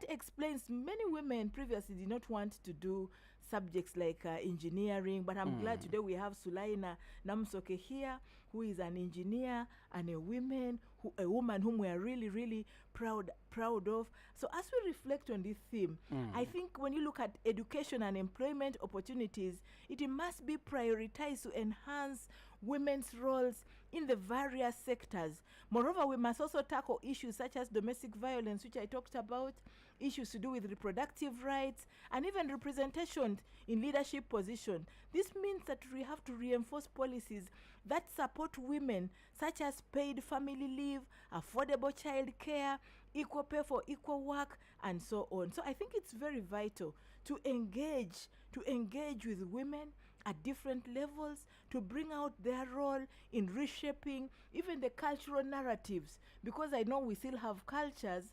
that explains many women previously did not want to do subjects like engineering, but I'm glad today we have Sulaina Namsoke here, who is an engineer and a woman whom we are really, really proud of. So as we reflect on this theme, I think when you look at education and employment opportunities, it must be prioritized to enhance women's roles in the various sectors. Moreover, we must also tackle issues such as domestic violence, which I talked about, issues to do with reproductive rights, and even representation in leadership position. This means that we have to reinforce policies that support women, such as paid family leave, affordable child care, equal pay for equal work, and so on. So I think it's very vital to engage with women at different levels, to bring out their role in reshaping even the cultural narratives, because I know we still have cultures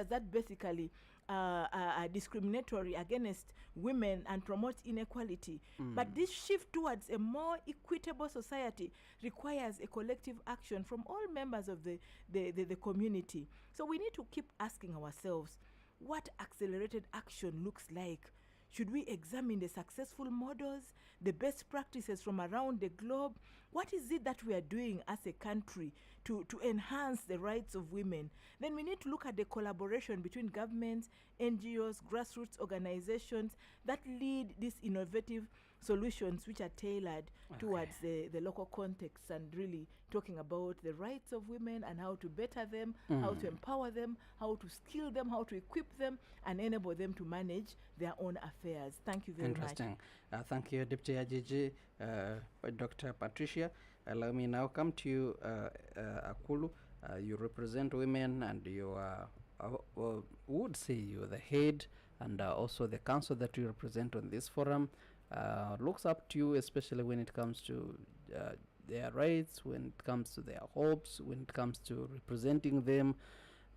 that basically are discriminatory against women and promote inequality. But this shift towards a more equitable society requires a collective action from all members of the community. So we need to keep asking ourselves what accelerated action looks like. Should we examine the successful models, the best practices from around the globe? What is it that we are doing as a country to enhance the rights of women? Then we need to look at the collaboration between governments, NGOs, grassroots organizations that lead these innovative solutions which are tailored towards the local context, and really talking about the rights of women and how to better them, how to empower them, how to skill them, how to equip them, and enable them to manage their own affairs. Thank you very much. Interesting. Thank you, Deputy Ajiji, Dr. Patricia. Allow me now come to you, Akulu. You represent women, and you are, would say you're the head, and also the council that you represent on this forum looks up to you, especially when it comes to their rights, when it comes to their hopes, when it comes to representing them.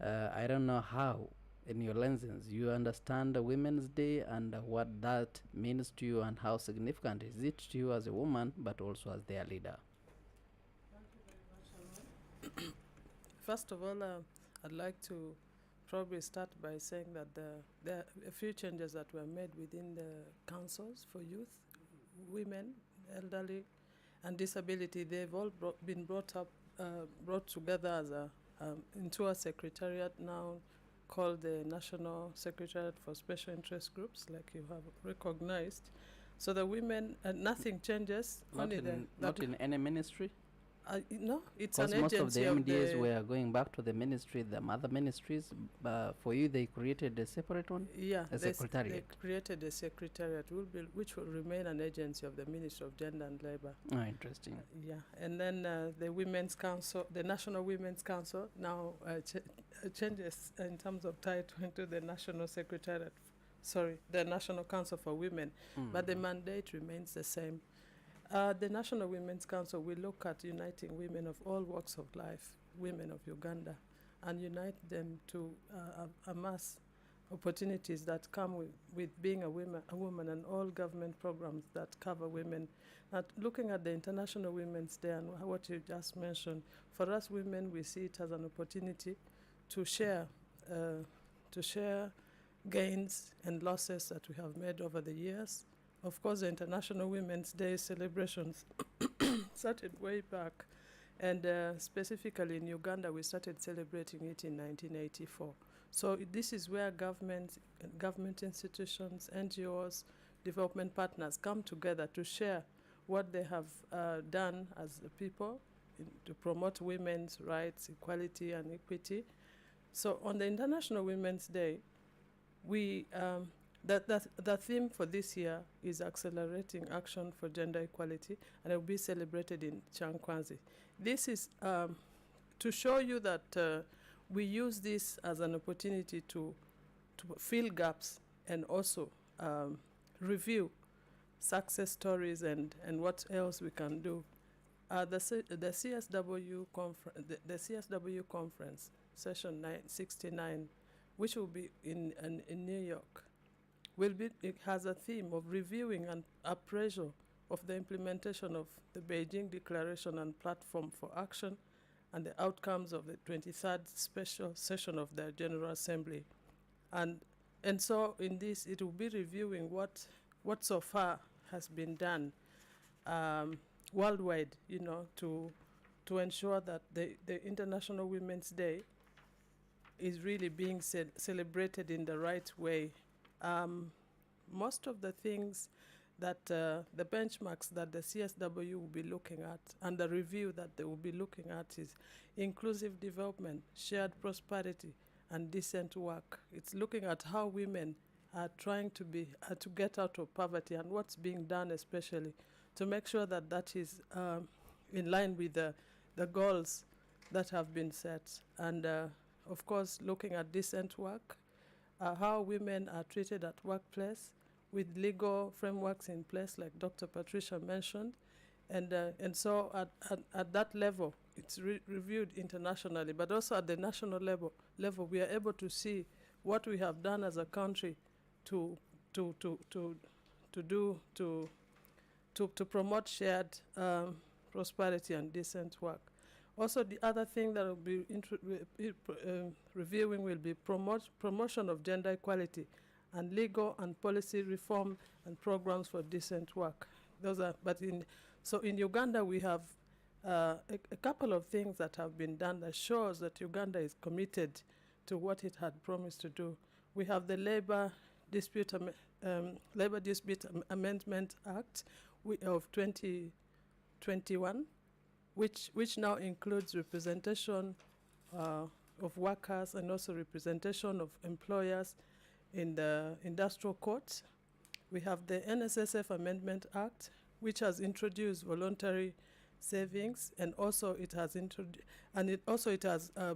I don't know how, in your lenses, you understand the Women's Day and what that means to you, and how significant is it to you as a woman, but also as their leader. Thank you very much, First of all, I'd like to probably start by saying that there are a few changes that were made within the councils for youth, women, elderly, and disability. They've all been brought together as into a secretariat now called the National Secretariat for Special Interest Groups, like you have recognized. So the women, nothing changes. Not in any ministry? No, it's an agency. Most of the MDAs were going back to the ministry, the mother ministries. For you, they created a separate one? Yeah, a secretariat. They created a secretariat, which will remain an agency of the Ministry of Gender and Labour. Oh, interesting. Yeah, and then the Women's Council, the National Women's Council, now changes in terms of title into the National Secretariat. The National Council for Women, but the mandate remains the same. The National Women's Council will look at uniting women of all walks of life, women of Uganda, and unite them to amass opportunities that come with being a woman, and all government programs that cover women. Now, looking at the International Women's Day and what you just mentioned, for us women, we see it as an opportunity to share gains and losses that we have made over the years. Of course, the International Women's Day celebrations started way back, and specifically in Uganda, we started celebrating it in 1984. So this is where government institutions, NGOs, development partners come together to share what they have done as a people to promote women's rights, equality, and equity. So on the International Women's Day, we the theme for this year is accelerating action for gender equality, and it will be celebrated in Chankwanzi. This is to show you that we use this as an opportunity to fill gaps and also review success stories and what else we can do. The CSW conference, session 969, which will be in New York, it has a theme of reviewing and appraisal of the implementation of the Beijing Declaration and Platform for Action and the outcomes of the 23rd Special Session of the General Assembly. And so in this, it will be reviewing what so far has been done worldwide, to ensure that the International Women's Day is really being celebrated in the right way. Most of the things that the benchmarks that the CSW will be looking at and the review that they will be looking at is inclusive development, shared prosperity, and decent work. It's looking at how women are trying to get out of poverty and what's being done, especially to make sure that that is in line with the goals that have been set. And of course, looking at decent work, how women are treated at workplace, with legal frameworks in place, like Dr. Patricia mentioned. And so at that level, it's reviewed internationally, but also at the national level, we are able to see what we have done as a country to promote shared prosperity and decent work. Also, the other thing that will be reviewing will be promotion of gender equality and legal and policy reform and programs for decent work. In Uganda, we have a couple of things that have been done that shows that Uganda is committed to what it had promised to do. We have the Labor Dispute Amendment Act of 2021, which now includes representation of workers and also representation of employers in the industrial courts. We have the NSSF Amendment Act, which has introduced voluntary savings, and also it has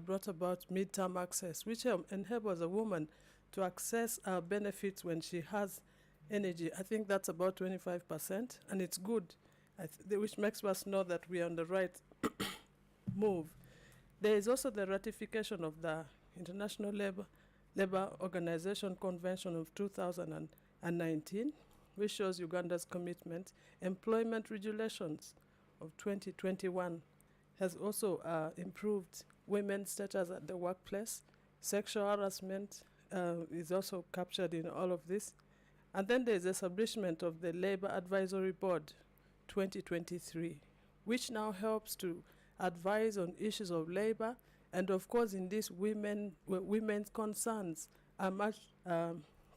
brought about midterm access, which enables a woman to access benefits when she has energy. I think that's about 25%, and it's good, which makes us know that we are on the right move. There is also the ratification of the International Labour Organization Convention of 2019, which shows Uganda's commitment. Employment regulations of 2021 has also improved women's status at the workplace. Sexual harassment is also captured in all of this. And then there's the establishment of the Labour Advisory Board 2023, which now helps to advise on issues of labor. And of course, in this, women's concerns are much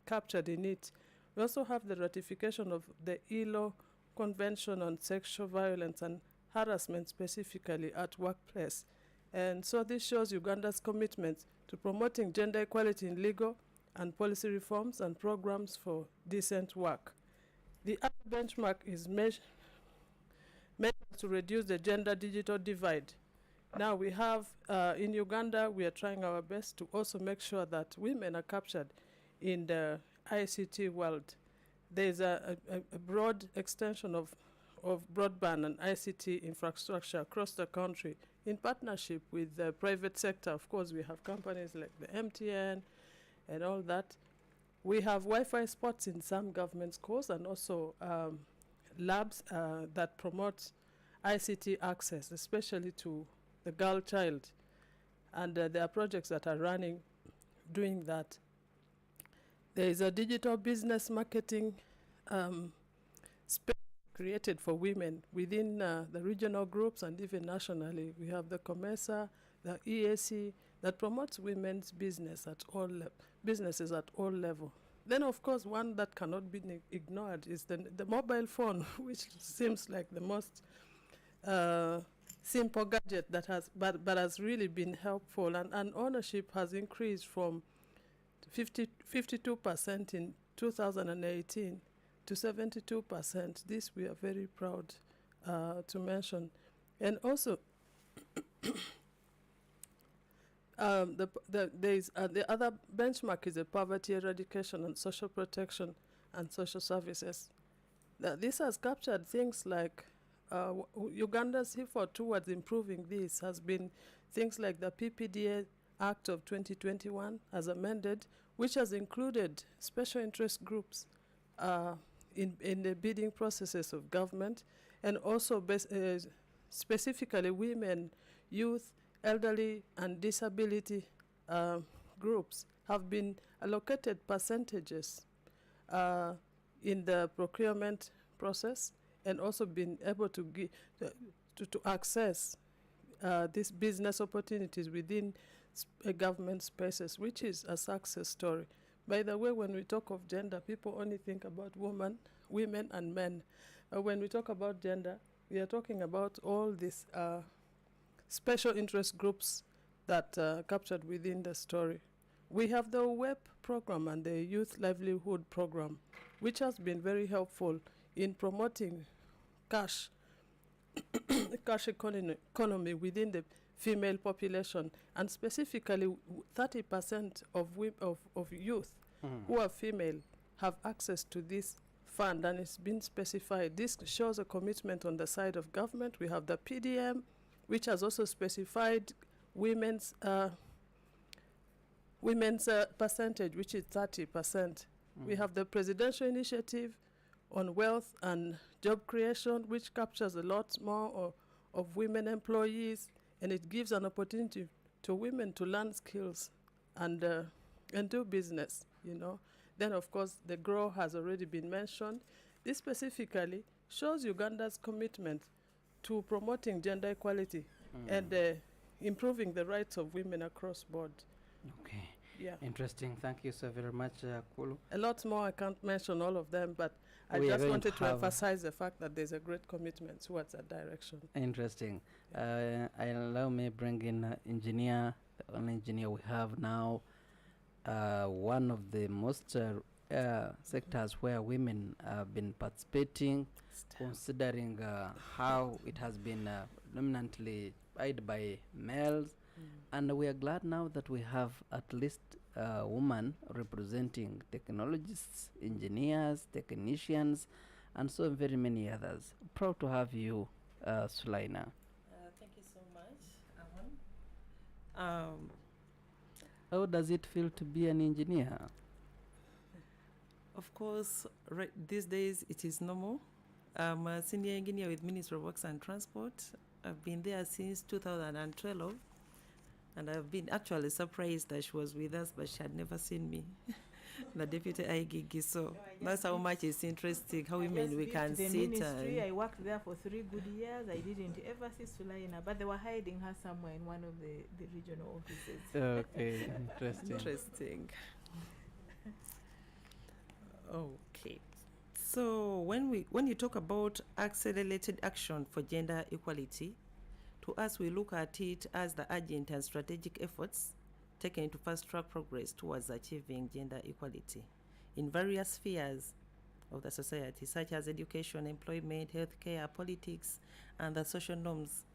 captured in it. We also have the ratification of the ILO Convention on Sexual Violence and Harassment, specifically at workplace. And so this shows Uganda's commitment to promoting gender equality in legal and policy reforms and programs for decent work. The other benchmark is measures to reduce the gender digital divide. Now we have, in Uganda, we are trying our best to also make sure that women are captured in the ICT world. There's a broad extension of broadband and ICT infrastructure across the country in partnership with the private sector. Of course, we have companies like the MTN and all that. We have Wi-Fi spots in some government schools and also labs that promote ICT access, especially to the girl child. And there are projects that are running doing that. There is a digital business marketing space created for women within the regional groups and even nationally. We have the COMESA, the EAC, that promotes women's businesses at all levels. Then, of course, one that cannot be ignored is the mobile phone, which seems like the most simple gadget that has really been helpful, and ownership has increased from 52% in 2018 to 72%. This we are very proud to mention. And also, the other benchmark is the poverty eradication and social protection and social services. This has captured things like Uganda's effort towards improving this has been things like the PPDA Act of 2021 as amended, which has included special interest groups in the bidding processes of government, and also specifically women, youth, elderly, and disability groups have been allocated percentages in the procurement process, and also been able to to access these business opportunities within government spaces, which is a success story. By the way, when we talk of gender, people only think about women and men. When we talk about gender, we are talking about all these special interest groups that captured within the story. We have the WEP program and the Youth Livelihood program, which has been very helpful in promoting cash economy within the female population, and specifically 30% of youth who are female have access to this fund, and it's been specified. This shows a commitment on the side of government. We have the PDM, which has also specified women's percentage, which is 30%. We have the presidential initiative on wealth and job creation, which captures a lot more of women employees, and it gives an opportunity to women to learn skills and do business, you know. Then, of course, the GROW has already been mentioned. This specifically shows Uganda's commitment to promoting gender equality and improving the rights of women across board. Okay. Yeah. Interesting. Thank you so very much, Kulu. A lot more. I can't mention all of them, but I We are just going wanted to to have emphasize the fact that there's a great commitment towards that direction. Interesting. Allow me bring in engineer, the only engineer we have now. One of the most sectors where women have been participating, considering how it has been dominantly occupied by males. And we are glad now that we have at least a woman representing technologists, engineers, technicians, and so very many others. Proud to have you, Sulaina. Thank you so much, Awan. How does it feel to be an engineer? Of course, right these days it is normal. I'm a senior engineer with Ministry of Works and Transport. I've been there since 2012. And I've been actually surprised that she was with us, but she had never seen me, the deputy IGG. So that's how much it's interesting how women we can sit. Ministry, I worked there for 3 good years. I didn't ever see Sulaina, but they were hiding her somewhere in one of the regional offices. Okay, interesting. Interesting. Okay. So when you talk about accelerated action for gender equality, to us, we look at it as the urgent and strategic efforts taken to fast-track progress towards achieving gender equality in various spheres of the society, such as education, employment, healthcare, politics, and the social norms.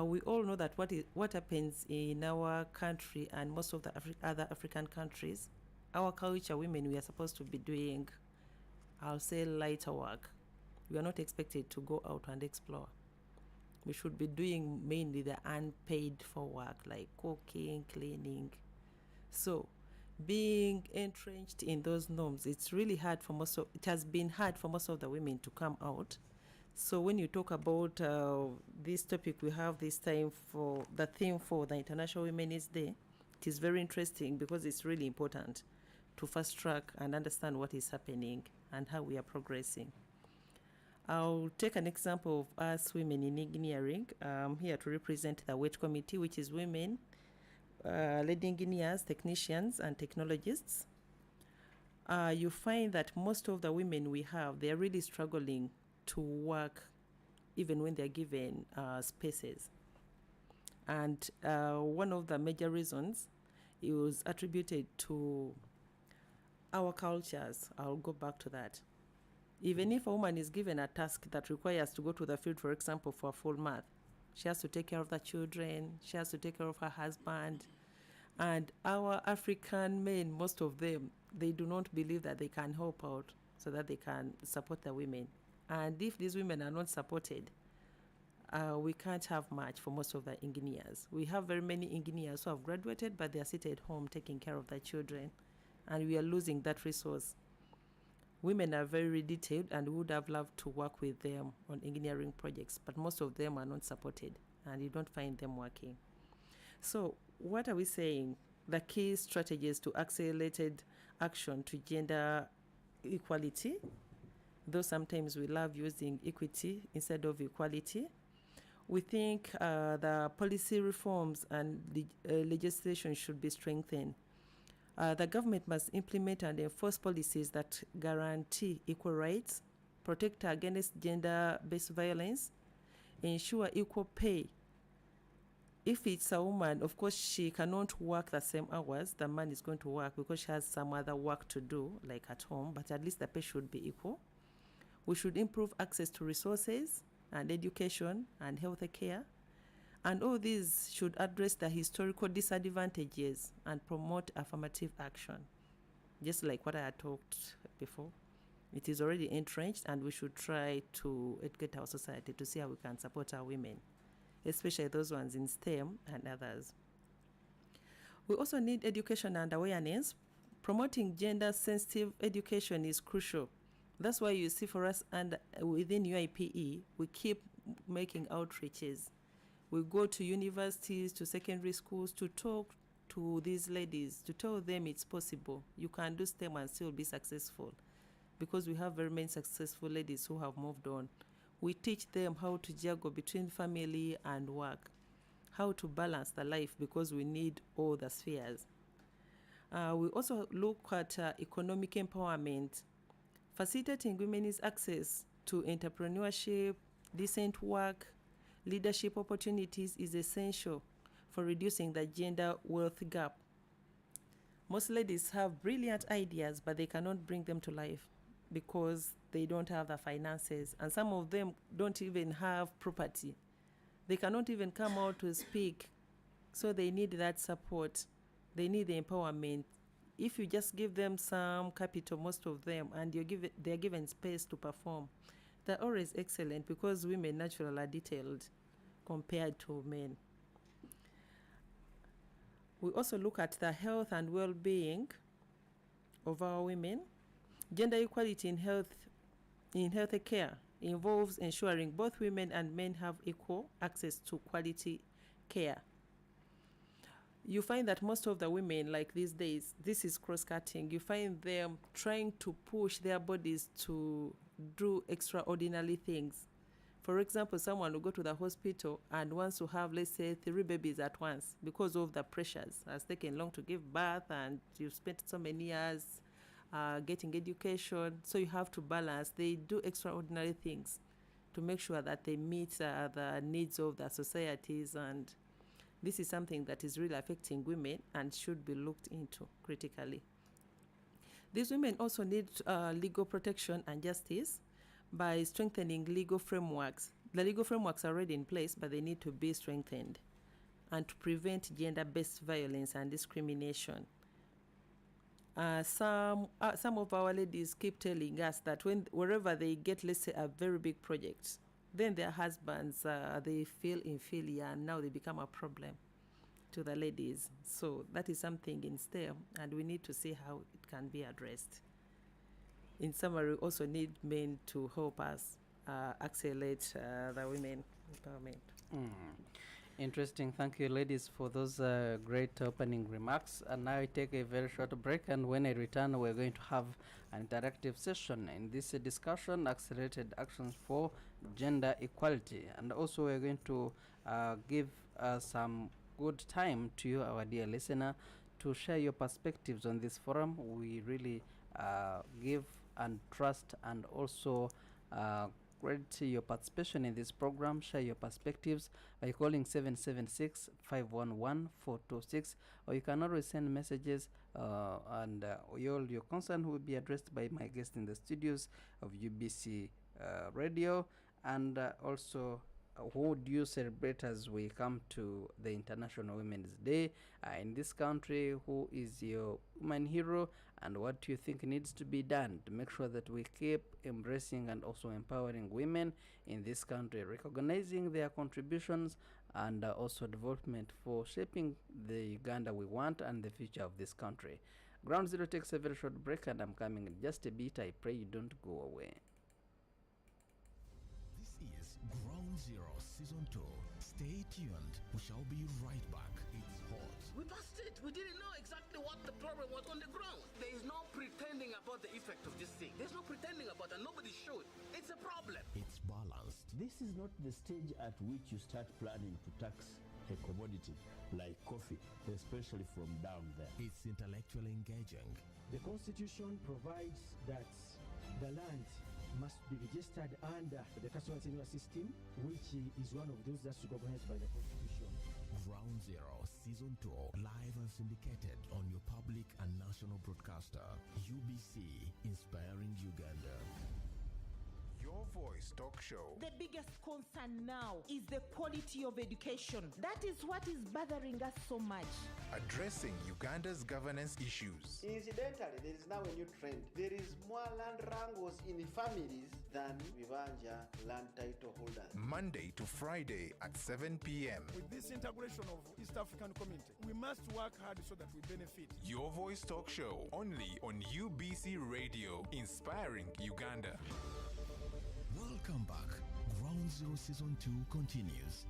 We all know that what happens in our country and most of the other African countries, our culture, women, we are supposed to be doing, I'll say, lighter work. We are not expected to go out and explore. We should be doing mainly the unpaid for work, like cooking, cleaning. So being entrenched in those norms, it's really hard for it has been hard for most of the women to come out. So when you talk about this topic we have this time, for the theme for the International Women's Day, it is very interesting because it's really important to fast track and understand what is happening and how we are progressing. I'll take an example of us women in engineering. I'm here to represent the WET committee, which is women, lead engineers, technicians, and technologists. You find that most of the women we have, they're really struggling to work even when they're given spaces. And one of the major reasons it was attributed to our cultures. I'll go back to that. Even if a woman is given a task that requires to go to the field, for example, for a full month, she has to take care of the children, she has to take care of her husband. And our African men, most of them, they do not believe that they can help out so that they can support the women. And if these women are not supported, we can't have much for most of the engineers. We have very many engineers who have graduated, but they are sitting at home taking care of their children. And we are losing that resource. Women are very detailed and would have loved to work with them on engineering projects, but most of them are not supported and you don't find them working. So what are we saying? the key strategies to accelerated action to gender equality, though sometimes we love using equity instead of equality. We think the policy reforms and legislation should be strengthened. The government must implement and enforce policies that guarantee equal rights, protect against gender-based violence, ensure equal pay. If it's a woman, of course, she cannot work the same hours the man is going to work because she has some other work to do, like at home, but at least the pay should be equal. We should improve access to resources and education and health care. And all these should address the historical disadvantages and promote affirmative action. Just like what I had talked before, it is already entrenched, and we should try to educate our society to see how we can support our women, especially those ones in STEM and others. We also need education and awareness. Promoting gender-sensitive education is crucial. That's why you see for us and within UIPE, we keep making outreaches. We go to universities, to secondary schools to talk to these ladies, to tell them it's possible. You can do STEM and still be successful, because we have very many successful ladies who have moved on. We teach them how to juggle between family and work, how to balance the life, because we need all the spheres. We also look at economic empowerment. Facilitating women's access to entrepreneurship, decent work, leadership opportunities is essential for reducing the gender wealth gap. Most ladies have brilliant ideas, but they cannot bring them to life because they don't have the finances, and some of them don't even have property. They cannot even come out to speak, so they need that support. They need the empowerment. If you just give them some capital, most of them, and they're given space to perform, they're always excellent, because women naturally are detailed compared to men. We also look at the health and well-being of our women. Gender equality in health care involves ensuring both women and men have equal access to quality care. You find that most of the women, like these days, this is cross-cutting. You find them trying to push their bodies to do extraordinary things. For example, someone will go to the hospital and wants to have, let's say, 3 babies at once because of the pressures. It's taken long to give birth, and you've spent so many years getting education, so you have to balance. They do extraordinary things to make sure that they meet the needs of the societies, and this is something that is really affecting women and should be looked into critically. These women also need legal protection and justice by strengthening legal frameworks. The legal frameworks are already in place, but they need to be strengthened, and to prevent gender-based violence and discrimination. Some of our ladies keep telling us that wherever they get, let's say, a very big project, then their husbands, they feel inferior, and now they become a problem to the ladies. So that is something in STEM, and we need to see how it can be addressed. In summary, we also need men to help us accelerate the women empowerment. Interesting. Thank you, ladies, for those great opening remarks. And now I take a very short break, and when I return, we're going to have an interactive session in this discussion, accelerated actions for gender equality. And also we're going to give some good time to you, our dear listener, to share your perspectives on this forum. We really give and trust and also credit your participation in this program. Share your perspectives by calling 776-511-426, or you can always send messages and all your concern will be addressed by my guest in the studios of UBC Radio. And also, who do you celebrate as we come to the International Women's Day in this country? Who is your woman hero, and what do you think needs to be done to make sure that we keep embracing and also empowering women in this country, recognizing their contributions and also development for shaping the Uganda we want and the future of this country? Ground Zero takes a very short break, and I'm coming in just a bit. I pray you don't go away. This is Ground Zero Season 2. Stay tuned. We shall be right back. It's hot. We passed it. We didn't know exactly what the problem was on the ground. There is no pretending about the effect of this thing. There's no pretending about that. Nobody should. It's a problem. It's balanced. This is not the stage at which you start planning to tax a commodity like coffee, especially from down there. It's intellectually engaging. The Constitution provides that the land must be registered under the customer tenure system, which is one of those that's recognized by the Constitution. Ground Zero Season 2, live and syndicated on your public and national broadcaster, UBC, inspiring Uganda. Your Voice Talk Show. The biggest concern now is the quality of education. That is what is bothering us so much. Addressing Uganda's governance issues. Incidentally, there is now a new trend. There is more land wrangles in families than Vivanja land title holders. Monday to Friday at 7 p.m. With this integration of East African community, we must work hard so that we benefit. Your Voice Talk Show, only on UBC Radio, inspiring Uganda. Welcome back. Ground Zero Season 2 continues.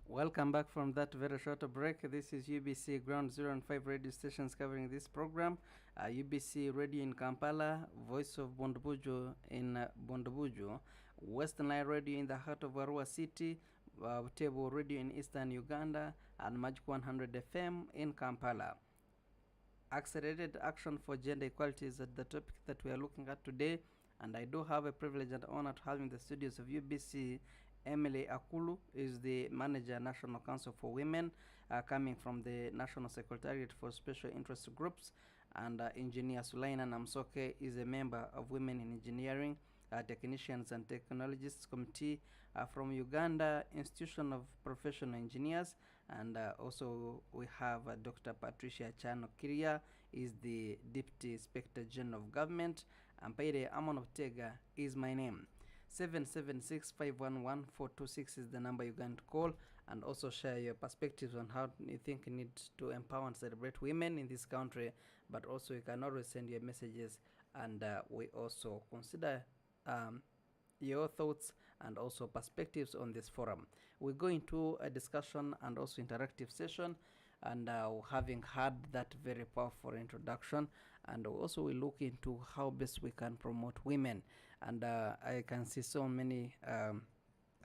Welcome back from that very short break. This is UBC Ground Zero and 5 radio stations covering this program. UBC Radio in Kampala, Voice of Bondobujo in Bondobujo, Western Nile Radio in the heart of Arua City, Butebo Radio in Eastern Uganda, and Magic 100 FM in Kampala. Accelerated action for gender equality is the topic that we are looking at today, and I do have a privilege and honor to have in the studios of UBC Emily Akulu is the Manager, National Council for Women, coming from the National Secretariat for Special Interest Groups, and Engineer Sulaina Namsoke is a member of Women in Engineering, Technicians and Technologists Committee from Uganda Institution of Professional Engineers, and also we have Dr. Patricia Chano Kiria is the Deputy Inspector General of Government, and Paide Amonotega is my name. 776-511-426 is the number you're going to call, and also share your perspectives on how you think you need to empower and celebrate women in this country. But also you can always send your messages, and we also consider your thoughts and also perspectives on this forum. We go into a discussion and also interactive session, and having had that very powerful introduction, and also we look into how best we can promote women. And I can see so many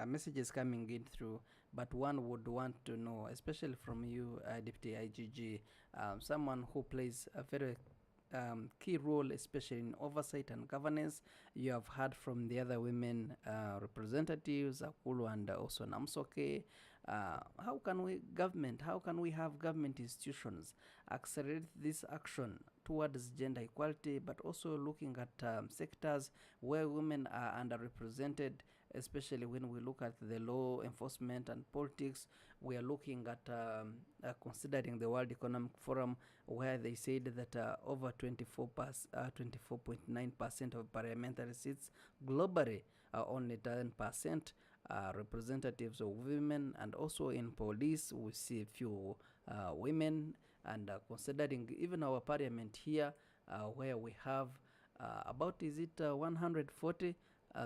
messages coming in through, but one would want to know, especially from you, Deputy IGG, someone who plays a very key role, especially in oversight and governance. You have heard from the other women representatives, Akulu and also Namsoke. How can we have government institutions accelerate this action towards gender equality, but also looking at sectors where women are underrepresented, especially when we look at the law enforcement and politics. We are looking at considering the World Economic Forum, where they said that over 24.9% of parliamentary seats globally are only 10% representatives of women, and also in police we see few women, and considering even our parliament here, where we have about 140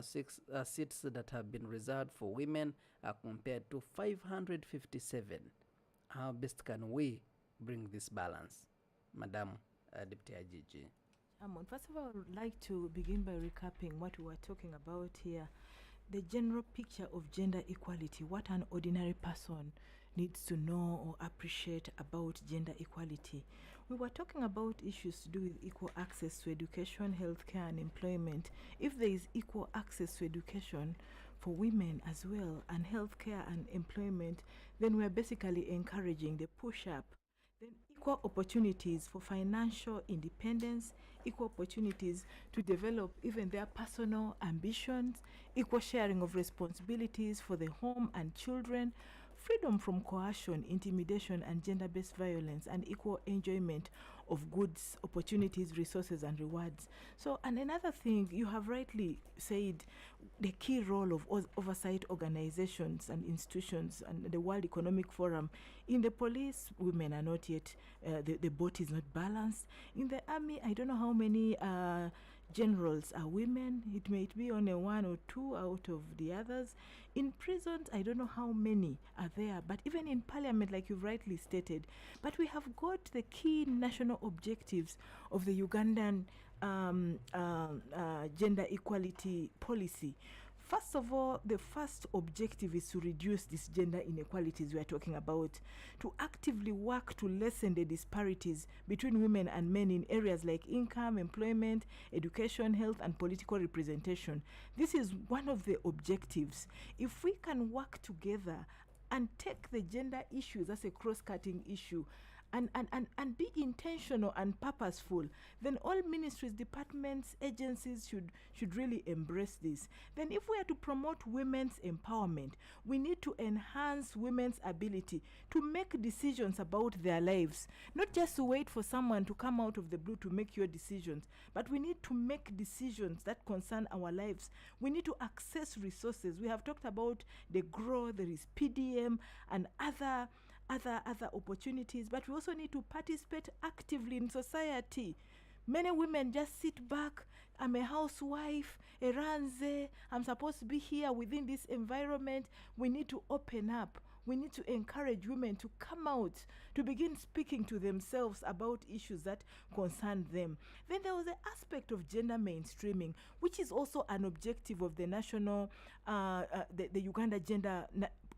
seats that have been reserved for women, compared to 557. How best can we bring this balance, Madam Deputy IGG? First of all, I would like to begin by recapping what we were talking about here. The general picture of gender equality, what an ordinary person needs to know or appreciate about gender equality. We were talking about issues to do with equal access to education, healthcare, and employment. If there is equal access to education for women as well, and healthcare and employment, then we are basically encouraging the push-up. Then equal opportunities for financial independence, equal opportunities to develop even their personal ambitions, equal sharing of responsibilities for the home and children, freedom from coercion, intimidation, and gender-based violence, and equal enjoyment of goods, opportunities, resources, and rewards. So, and another thing, you have rightly said, the key role of oversight organizations and institutions and the World Economic Forum. In the police, women are not yet, the boat is not balanced. In the army, I don't know how many generals are women. It might be only one or two out of the others. In prisons, I don't know how many are there, but even in parliament, like you've rightly stated. But we have got the key national objectives of the Ugandan gender equality policy. First of all, the first objective is to reduce these gender inequalities we are talking about, to actively work to lessen the disparities between women and men in areas like income, employment, education, health, and political representation. This is one of the objectives. If we can work together and take the gender issues as a cross-cutting issue, and be intentional and purposeful, then all ministries, departments, agencies should really embrace this. Then if we are to promote women's empowerment, we need to enhance women's ability to make decisions about their lives, not just to wait for someone to come out of the blue to make your decisions, but we need to make decisions that concern our lives. We need to access resources. We have talked about the GROW, there is PDM and other opportunities, but we also need to participate actively in society. Many women just sit back. I'm a housewife, a ranze, I'm supposed to be here within this environment. We need to open up. We need to encourage women to come out, to begin speaking to themselves about issues that concern them. Then there was the aspect of gender mainstreaming, which is also an objective of the national, the Uganda gender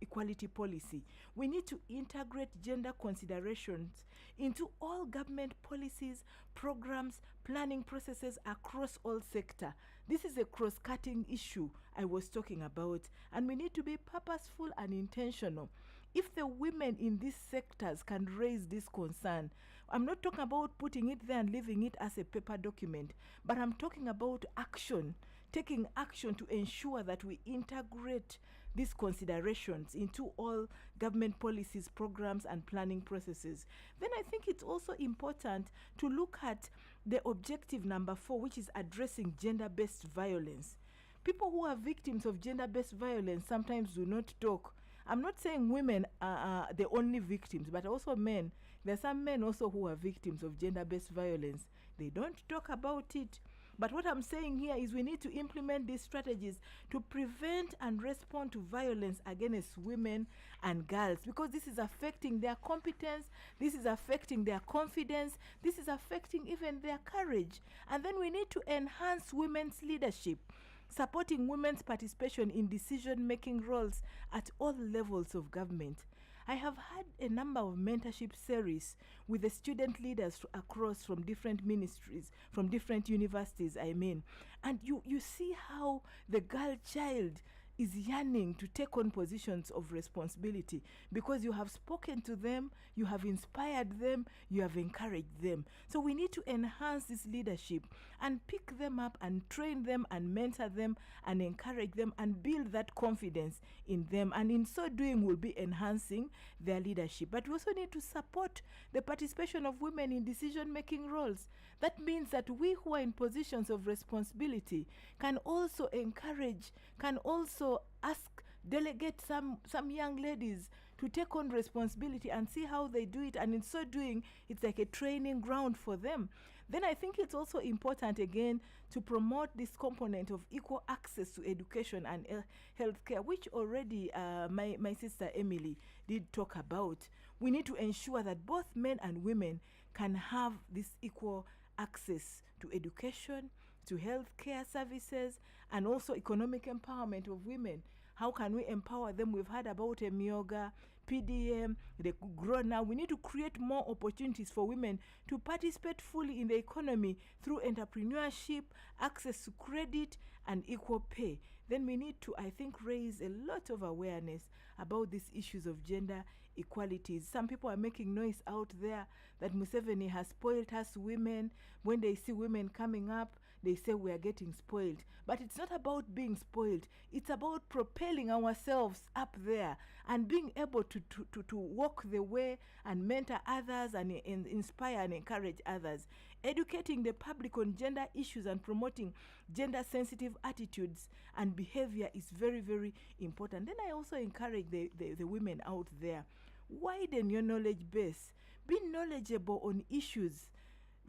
equality policy. We need to integrate gender considerations into all government policies, programs, planning processes across all sector. This is a cross-cutting issue I was talking about, and we need to be purposeful and intentional. If the women in these sectors can raise this concern, I'm not talking about putting it there and leaving it as a paper document, but I'm talking about action, taking action to ensure that we integrate these considerations into all government policies, programs, and planning processes. Then I think it's also important to look at the objective number 4, which is addressing gender-based violence. People who are victims of gender-based violence sometimes do not talk. I'm not saying women are the only victims, but also men. There are some men also who are victims of gender-based violence. They don't talk about it. But what I'm saying here is we need to implement these strategies to prevent and respond to violence against women and girls, because this is affecting their competence, this is affecting their confidence, this is affecting even their courage. And then we need to enhance women's leadership, supporting women's participation in decision-making roles at all levels of government. I have had a number of mentorship series with the student leaders across from different ministries, from different universities, and you see how the girl child is yearning to take on positions of responsibility because you have spoken to them, you have inspired them, you have encouraged them. So we need to enhance this leadership and pick them up and train them and mentor them and encourage them and build that confidence in them. And in so doing, we'll be enhancing their leadership. But we also need to support the participation of women in decision-making roles. That means that we who are in positions of responsibility can also encourage, can also delegate some young ladies to take on responsibility and see how they do it, and in so doing, it's like a training ground for them. Then I think it's also important again to promote this component of equal access to education and healthcare, which already my sister Emily did talk about. We need to ensure that both men and women can have this equal access to education, to healthcare services, and also economic empowerment of women. How can we empower them? We've heard about Emyoga, PDM, the GROW now. We need to create more opportunities for women to participate fully in the economy through entrepreneurship, access to credit, and equal pay. Then we need to, I think, raise a lot of awareness about these issues of gender equalities. Some people are making noise out there that Museveni has spoiled us women. When they see women coming up, they say we are getting spoiled. But it's not about being spoiled. It's about propelling ourselves up there and being able to walk the way and mentor others and inspire and encourage others. Educating the public on gender issues and promoting gender-sensitive attitudes and behavior is very, very important. Then I also encourage the women out there. Widen your knowledge base. Be knowledgeable on issues.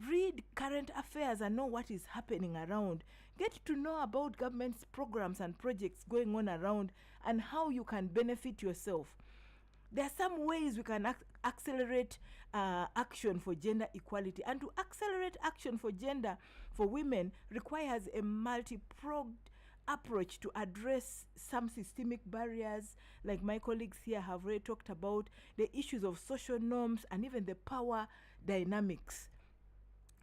Read current affairs and know what is happening around. Get to know about government's programs and projects going on around and how you can benefit yourself. There are some ways we can accelerate action for gender equality. And to accelerate action for women requires a multi-pronged approach to address some systemic barriers, like my colleagues here have already talked about, the issues of social norms and even the power dynamics.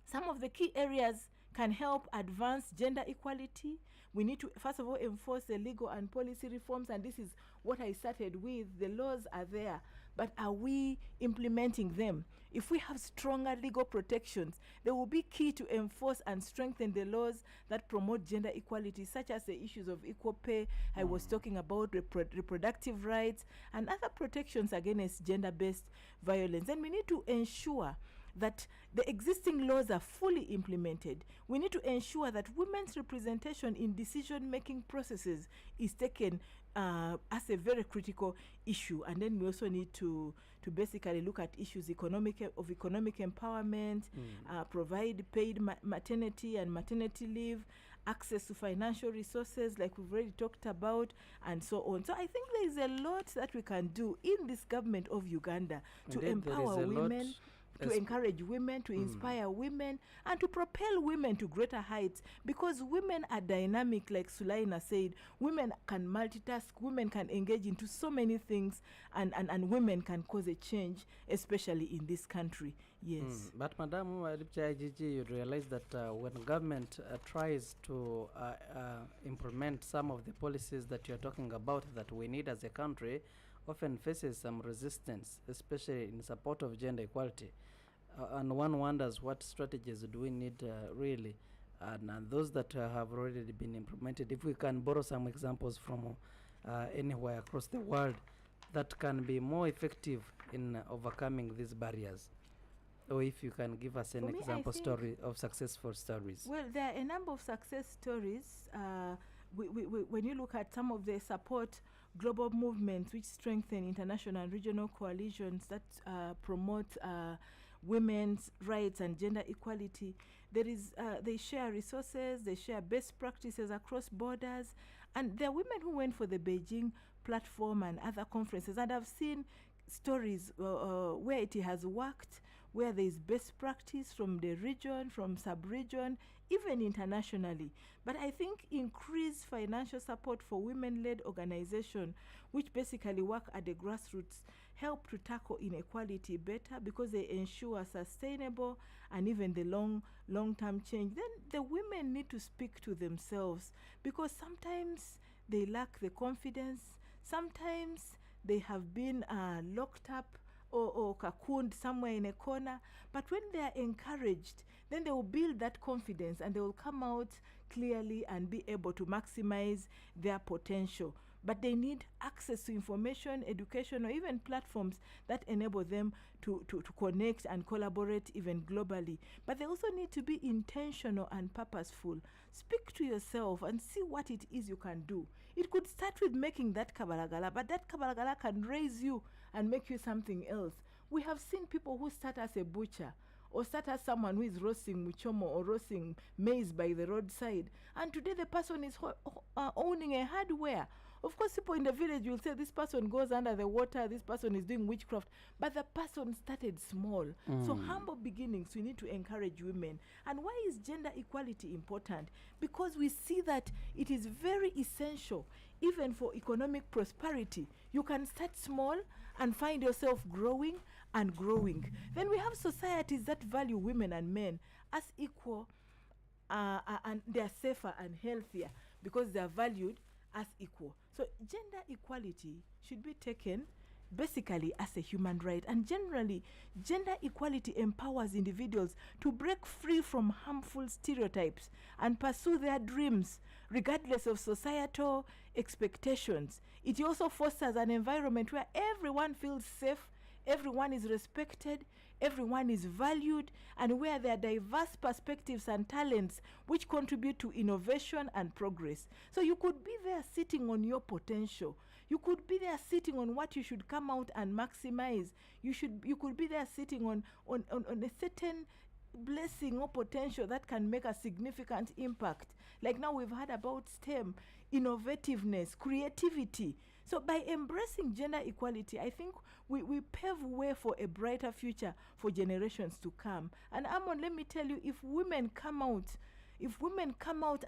Some of the key areas can help advance gender equality. We need to, first of all, enforce the legal and policy reforms, and this is what I started with. The laws are there, but are we implementing them? If we have stronger legal protections, they will be key to enforce and strengthen the laws that promote gender equality, such as the issues of equal pay I was talking about, reproductive rights, and other protections against gender-based violence. And we need to ensure that the existing laws are fully implemented. We need to ensure that women's representation in decision-making processes is taken as a very critical issue. And then we also need to basically look at issues of economic empowerment, provide paid maternity and maternity leave, access to financial resources like we've already talked about, and so on. So I think there is a lot that we can do in this government of Uganda to empower women, to encourage women, to inspire women, and to propel women to greater heights, because women are dynamic, like Sulaina said. Women can multitask, women can engage into so many things, and women can cause a change, especially in this country. Yes. But Madam Gigi, you realize that when government tries to implement some of the policies that you're talking about that we need as a country, often faces some resistance, especially in support of gender equality. And one wonders, what strategies do we need really? And those that have already been implemented, if we can borrow some examples from anywhere across the world that can be more effective in overcoming these barriers. Or if you can give us an example story of successful stories. Well, there are a number of success stories. When you look at some of the support global movements which strengthen international and regional coalitions that promote women's rights and gender equality, they share resources, they share best practices across borders, and there are women who went for the Beijing platform and other conferences, and I've seen stories where it has worked, where there is best practice from the region, from sub-region, even internationally. But I think increased financial support for women-led organizations, which basically work at the grassroots, help to tackle inequality better, because they ensure sustainable and even the long-term change. Then the women need to speak to themselves, because sometimes they lack the confidence, sometimes they have been locked up or cocooned somewhere in a corner. But when they are encouraged, then they will build that confidence and they will come out clearly and be able to maximize their potential. But they need access to information, education, or even platforms that enable them to connect and collaborate even globally. But they also need to be intentional and purposeful. Speak to yourself and see what it is you can do. It could start with making that kabalagala, but that kabalagala can raise you and make you something else. We have seen people who start as a butcher, or start as someone who is roasting muchomo or roasting maize by the roadside, and today the person is owning a hardware. Of course, people in the village will say this person goes under the water, this person is doing witchcraft, but the person started small. So humble beginnings, we need to encourage women. And why is gender equality important? Because we see that it is very essential, even for economic prosperity. You can start small and find yourself growing and growing. Then we have societies that value women and men as equal, and they are safer and healthier because they are valued as equal. So gender equality should be taken basically as a human right, and generally gender equality empowers individuals to break free from harmful stereotypes and pursue their dreams regardless of societal expectations. It also fosters an environment where everyone feels safe, everyone is respected, everyone is valued, and where there are diverse perspectives and talents which contribute to innovation and progress. So you could be there sitting on your potential. You could be there sitting on what you should come out and maximize. You could be there sitting on a certain blessing or potential that can make a significant impact. Like now we've heard about STEM, innovativeness, creativity. So by embracing gender equality, I think we pave way for a brighter future for generations to come. And Amon, let me tell you, if women come out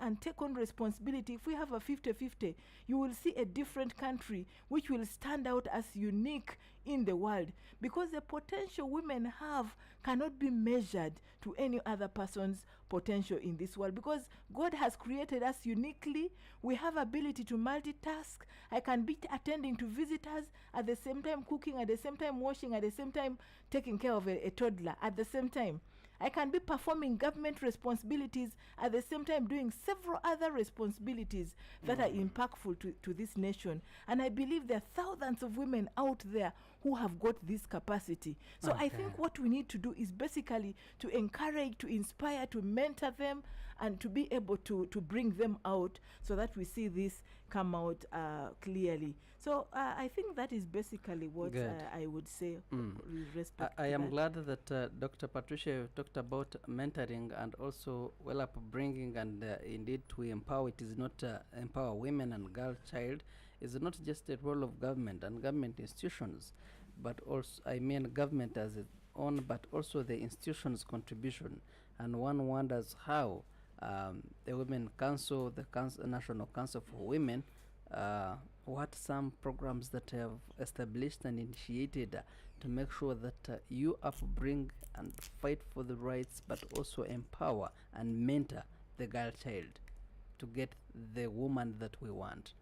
and take on responsibility, if we have a 50-50, you will see a different country which will stand out as unique in the world, because the potential women have cannot be measured to any other person's potential in this world, because God has created us uniquely. We have ability to multitask. I can be attending to visitors at the same time, cooking at the same time, washing at the same time, taking care of a toddler at the same time. I can be performing government responsibilities at the same time doing several other responsibilities that are impactful to this nation. And I believe there are thousands of women out there who have got this capacity. So I think what we need to do is basically to encourage, to inspire, to mentor them, and to be able to bring them out so that we see this come out clearly. So I think that is basically what I would say with respect I to am that. glad that Dr. Patricia talked about mentoring and also well upbringing, and indeed to empower. It is not empower women and girl child. It's not just a role of government and government institutions, but also, I mean, government as its own, but also the institutions' contribution. And one wonders how the Women Council, the National Council for Women, what some programs that have established and initiated to make sure that you upbring and fight for the rights, but also empower and mentor the girl child to get the woman that we want.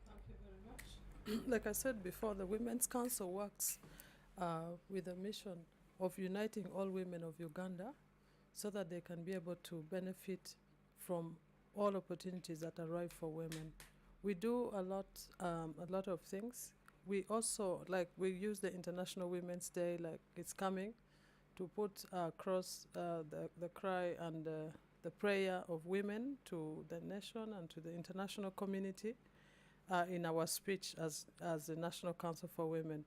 Thank you very much. Like I said before, the Women's Council works with a mission of uniting all women of Uganda so that they can be able to benefit from all opportunities that arrive for women. We do a lot of things. We also, we use the International Women's Day, like it's coming, to put across the cry and the prayer of women to the nation and to the international community in our speech as the National Council for Women.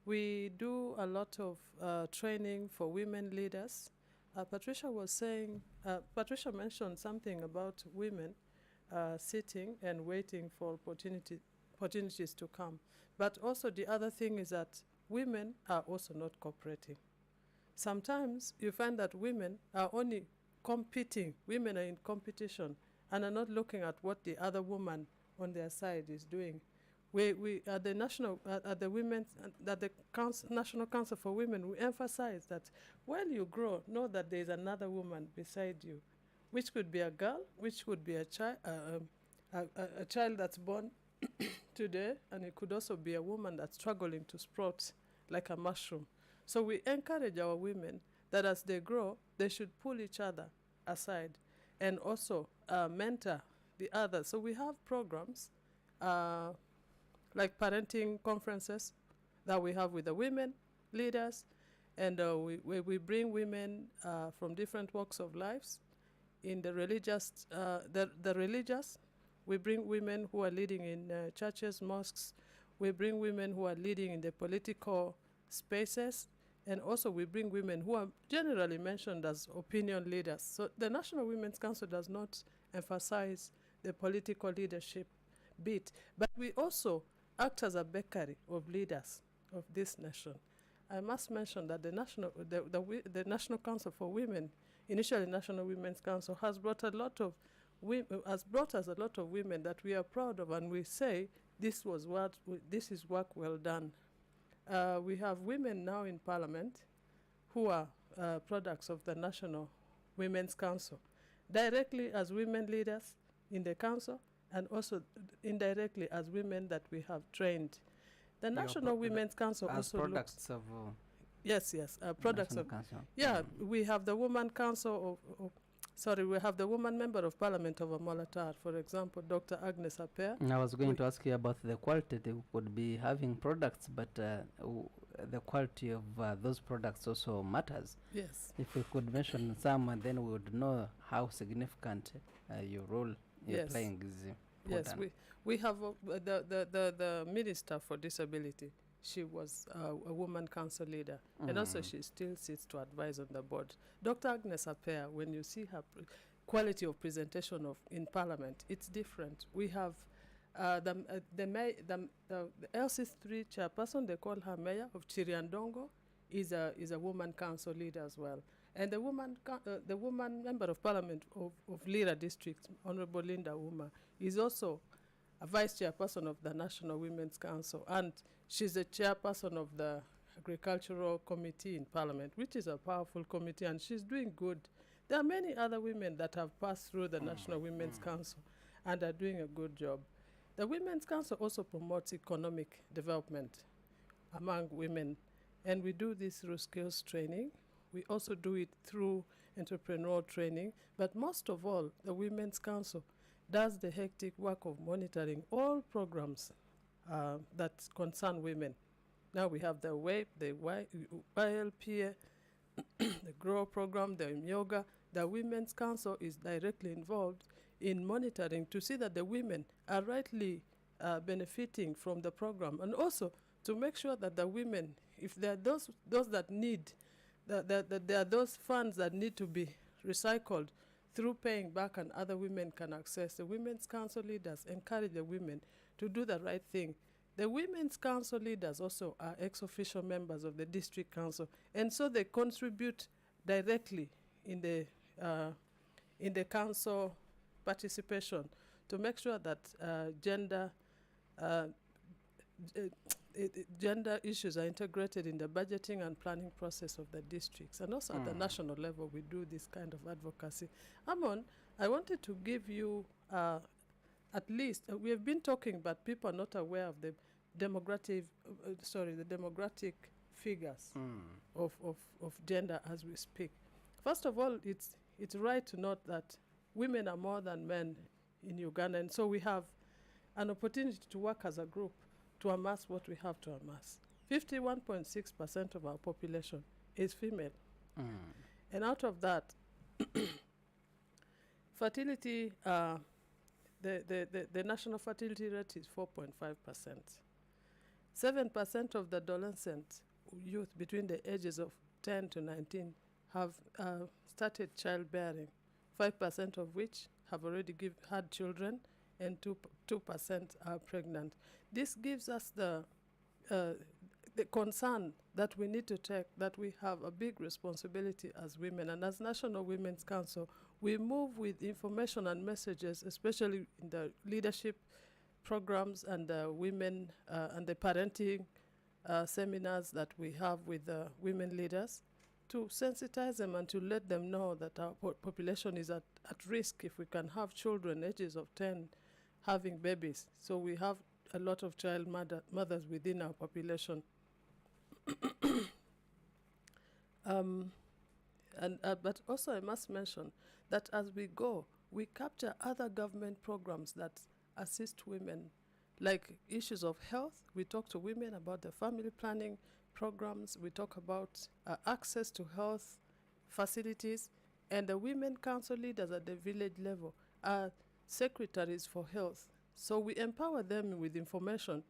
We do a lot of training for women leaders. Patricia mentioned something about women sitting and waiting for opportunities to come. But also the other thing is that women are also not cooperating. Sometimes you find that women are only competing. Women are in competition and are not looking at what the other woman on their side is doing. We at the National Council for Women, we emphasize that when you grow, know that there is another woman beside you, which could be a girl, which could be a child that's born today, and it could also be a woman that's struggling to sprout like a mushroom. So we encourage our women that as they grow, they should pull each other aside and also mentor the others. So we have programs like parenting conferences that we have with the women leaders, and we bring women from different walks of lives. In the religious, we bring women who are leading in churches, mosques. We bring women who are leading in the political spaces, and also we bring women who are generally mentioned as opinion leaders. So the National Women's Council does not emphasize the political leadership bit, but we also act as a bakery of leaders of this nation. I must mention that the National Council for Women, initially National Women's Council, has brought us a lot of women that we are proud of, and we say this is work well done. We have women now in Parliament who are products of the National Women's Council, directly as women leaders in the council, and also indirectly as women that we have trained. The National Women's Council also products of yes, products of Council. Yeah, we have the Woman Council we have the woman member of Parliament of Amalatar, for example, Dr. Agnes Aper. I was going to ask you about the quality. They could be having products, but the quality of those products also matters. Yes. If we could mention some, then we would know how significant your role you're playing is important. Yes, we have the Minister for Disability. she was a woman council leader, and also she still sits to advise on the board. Dr. Agnes Apea, when you see her quality of presentation in Parliament, it's different. We have the LC3 chairperson, they call her mayor of Chiriandongo, is a woman council leader as well. And the woman member of Parliament of Lira District, Honorable Linda Uma, is also a vice chairperson of the National Women's Council, and she's the chairperson of the Agricultural Committee in Parliament, which is a powerful committee, and she's doing good. There are many other women that have passed through the National Women's Council and are doing a good job. The Women's Council also promotes economic development among women, and we do this through skills training. We also do it through entrepreneurial training, but most of all, the Women's Council does the hectic work of monitoring all programs that concern women. Now we have the WAPE, the YLPA, the GROW program, the yoga. The Women's Council is directly involved in monitoring to see that the women are rightly benefiting from the program, and also to make sure that the women, if there are those that need, that there are those funds that need to be recycled through paying back and other women can access. The Women's Council leaders encourage the women to do the right thing. The Women's Council leaders also are ex-official members of the District Council, and so they contribute directly in the council participation to make sure that gender issues are integrated in the budgeting and planning process of the districts. And also at the national level, we do this kind of advocacy. Amon, I wanted to give you at least, we have been talking, but people are not aware of the demographic figures of gender as we speak. First of all, it's right to note that women are more than men in Uganda, and so we have an opportunity to work as a group to amass what we have to amass. 51.6% of our population is female. And out of that, fertility, the national fertility rate is 4.5%. 7% of the adolescent youth between the ages of 10 to 19 have started childbearing, 5% of which have already had children, and 2% are pregnant. This gives us the concern that we need to take, that we have a big responsibility as women. And as National Women's Council, we move with information and messages, especially in the leadership programs and the women and the parenting seminars that we have with the women leaders, to sensitize them and to let them know that our population is at risk if we can have children ages of 10 having babies. So we have a lot of child mothers within our population. But also I must mention that as we go, we capture other government programs that assist women, like issues of health. We talk to women about the family planning programs. We talk about access to health facilities. And the women council leaders at the village level are secretaries for health. So we empower them with information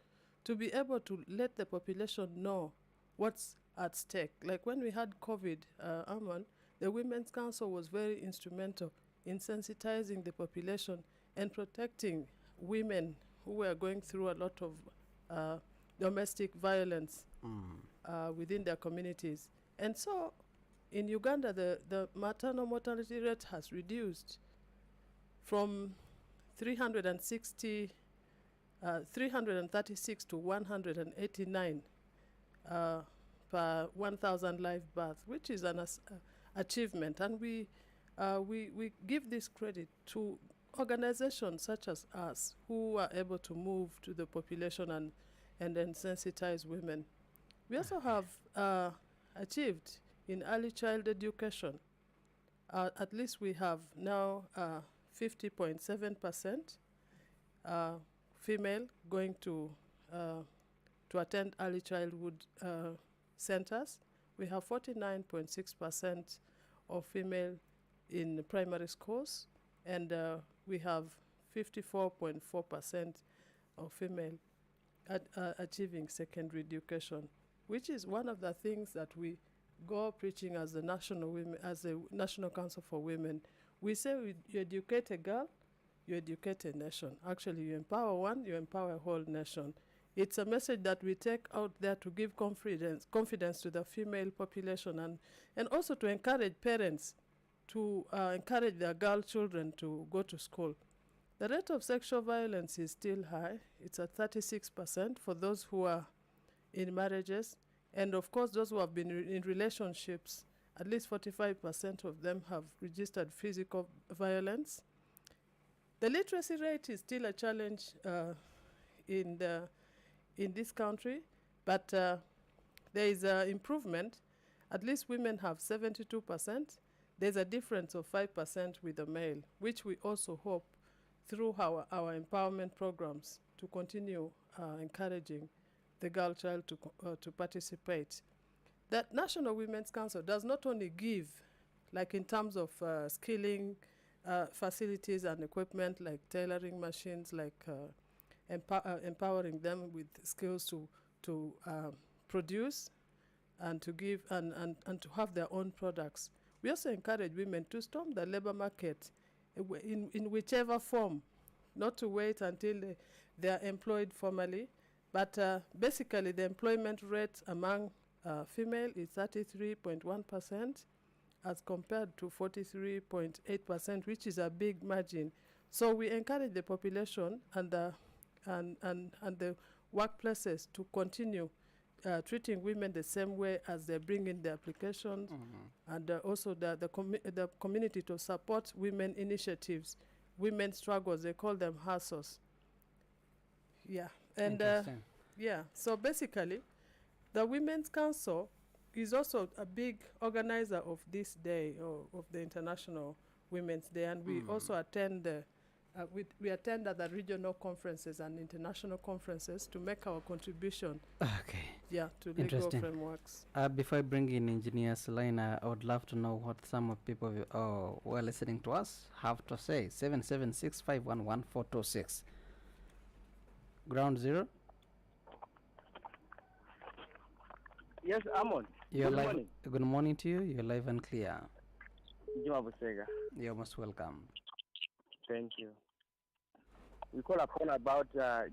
to be able to let the population know what's at stake. Like when we had COVID, Amon, the Women's Council was very instrumental in sensitizing the population and protecting women who were going through a lot of domestic violence within their communities. And so in Uganda, the maternal mortality rate has reduced from 336 to 189 per 1,000 live births, which is an achievement. And we give this credit to organizations such as us who are able to move to the population and then sensitize women. We also have achieved in early child education. At least we have now 50.7% female going to attend early childhood centers. We have 49.6% of female in primary schools, and we have 54.4% of female achieving secondary education, which is one of the things that we go preaching as the National Council for Women. We say you educate a girl, you educate a nation. Actually, you empower one, you empower a whole nation. It's a message that we take out there to give confidence to the female population and also to encourage parents to encourage their girl children to go to school. The rate of sexual violence is still high. It's at 36% for those who are in marriages. And of course, those who have been in relationships, at least 45% of them have registered physical violence. The literacy rate is still a challenge in this country, but there is improvement. At least women have 72%. There's a difference of 5% with the male, which we also hope through our empowerment programs to continue encouraging the girl child to participate. That National Women's Council does not only give, like in terms of skilling facilities and equipment, like tailoring machines, like empowering them with skills to produce and to give and to have their own products. We also encourage women to storm the labor market in whichever form, not to wait until they are employed formally, but basically the employment rate among female is 33.1% as compared to 43.8%, which is a big margin. So we encourage the population and the workplaces to continue treating women the same way as they bring in the applications, and also the community to support women initiatives, women struggles, they call them hustles. Yeah, and so basically, the Women's Council is also a big organizer of this day, of the International Women's Day, and we also attend we attend at the regional conferences and international conferences to make our contribution. Okay. Yeah, to legal frameworks. Before I bring in Engineer Selina, I would love to know what some of people who are listening to us have to say. 776-511-426. Ground zero. Yes, Amon. Good morning. Good morning to you. You're live and clear. Juma Busega. You're most welcome. Thank you. We call upon about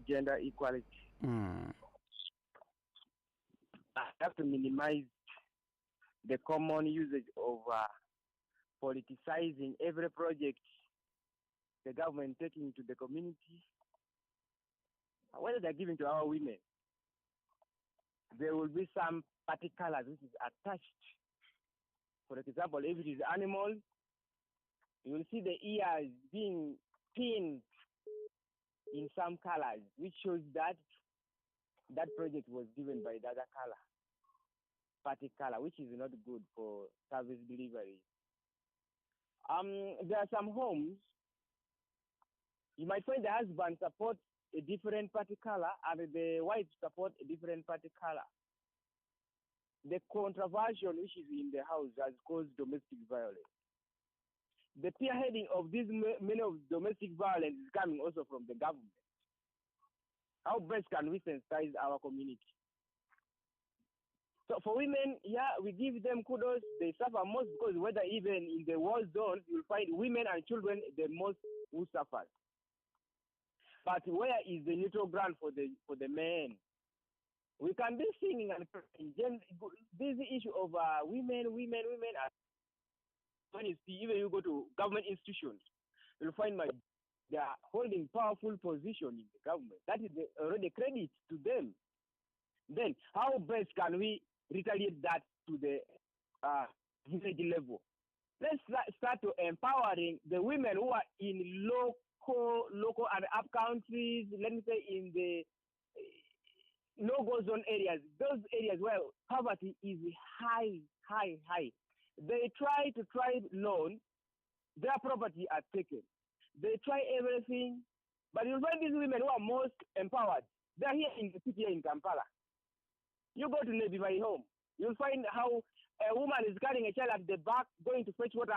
gender equality. I have to minimize the common usage of politicizing every project the government taking to the community, whether they're giving to our women. There will be some particulars which is attached. For example, if it is animal, you will see the ears being pinned in some colors, which shows that that project was given by the other color, particular, which is not good for service delivery. There are some homes, you might find the husband supports a different party color and the wife support a different party color. The controversial which is in the house has caused domestic violence. The spearheading of this many of domestic violence is coming also from the government. How best can we sensitize our community? So for women, yeah, we give them kudos. They suffer most because whether even in the war zones, you'll find women and children the most who suffer. But where is the neutral ground for the men? We can be singing and this issue of women. When you see, even you go to government institutions, you'll find they are holding powerful position in the government. That is already credit to them. Then, how best can we retaliate that to the village level? Let's start to empowering the women who are in local and up countries, let me say in the no-go zone areas, those areas where poverty is high. They try to loan, their property are taken. They try everything, but you'll find these women who are most empowered. They're here in the city in Kampala. You go to Nebi home, you'll find how a woman is carrying a child at the back, going to fetch water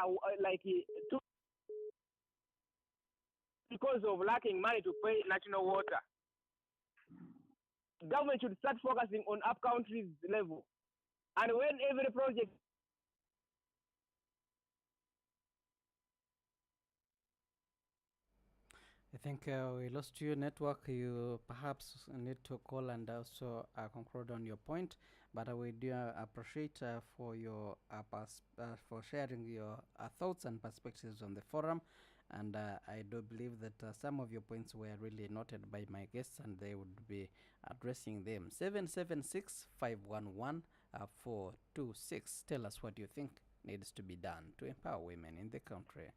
because of lacking money to pay national water. government should start focusing on up-countries level. And when every project I think we lost your network. You perhaps need to call and also conclude on your point. But we do appreciate for your for sharing your thoughts and perspectives on the forum. And I do believe that some of your points were really noted by my guests, and they would be addressing them. 776-511-426. Tell us what you think needs to be done to empower women in the country.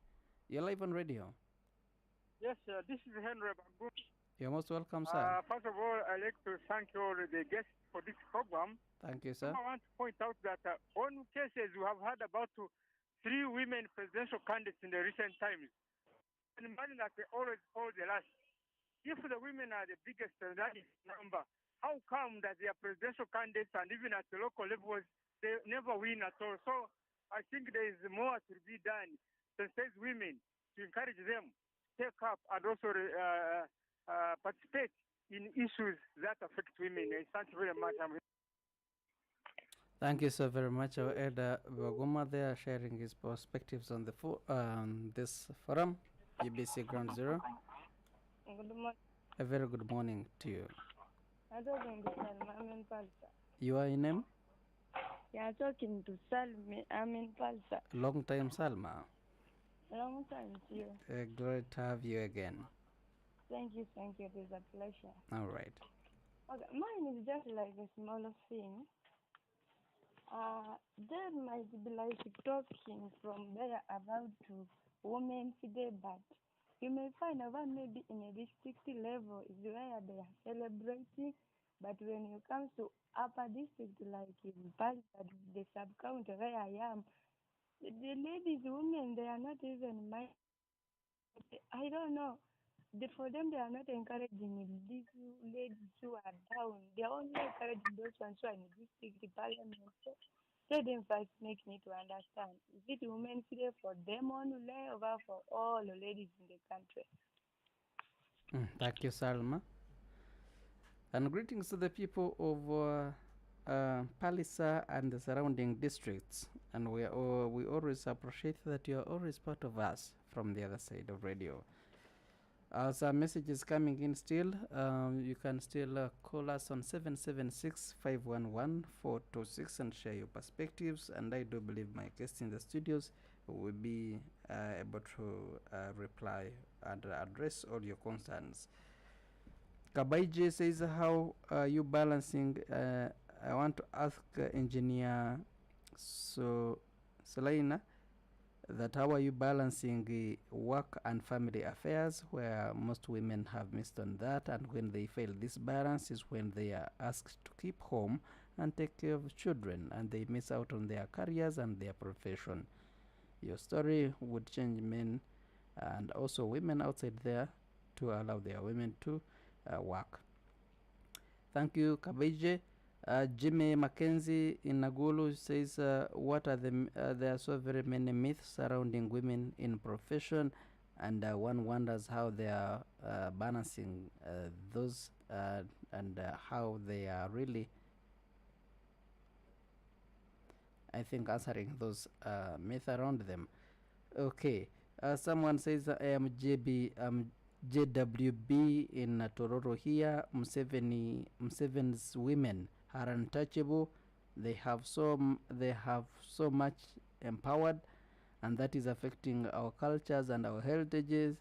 You're live on radio. Yes, this is Henry Bagu. You're most welcome, sir. First of all, I'd like to thank all the guests for this program. Thank you, sir. I want to point out that on cases we have had about 3 women presidential candidates in the recent times. And imagine that they always hold the last. If the women are the biggest number, how come that they are presidential candidates and even at the local levels, they never win at all? So I think there is more to be done to sensitize women, to encourage them take up and also participate in issues that affect women. Thank you very much. Thank you so very much. Our elder Baguma there sharing his perspectives on the this forum, UBC Ground Zero. Good morning. A very good morning to you. I'm talking to Salma. I'm in Palsa. You are in name? Yeah, talking to Salma. I'm in Palsa. Long time, Salma. Long time to you. Great to have you again. Thank you. It is a pleasure. All right. Okay, mine is just like a smaller thing. There might be like talking from there about to Women's Day, but you may find one maybe in a district level is where they are celebrating, but when you come to upper district like in Palsa, the sub-county where I am, the ladies, women, they are not even I don't know. For them, they are not encouraging these ladies who are down. They are only encouraging those ones who are in the district parliament. So tell them first, make me to understand. Is it Women's Day for them only or for all the ladies in the country? Thank you, Salma. And greetings to the people of Palisa and the surrounding districts. And we always appreciate that you are always part of us from the other side of radio. As our message is coming in still, you can still call us on 776-511-426 and share your perspectives. And I do believe my guests in the studios will be able to reply and address all your concerns. Kabaiji says, how are you balancing? I want to ask Engineer Selaina that how are you balancing work and family affairs, where most women have missed on that, and when they fail this balance is when they are asked to keep home and take care of children, and they miss out on their careers and their profession. Your story would change men and also women outside there to allow their women to work. Thank you, Kabeje. Jimmy Mackenzie in Nagulu says, what are there are so very many myths surrounding women in profession, and one wonders how they are balancing those and how they are really, I think, answering those myths around them. Okay, someone says, I am JWB in Tororo here. Museveni's women are untouchable. They have so much empowered, and that is affecting our cultures and our heritages.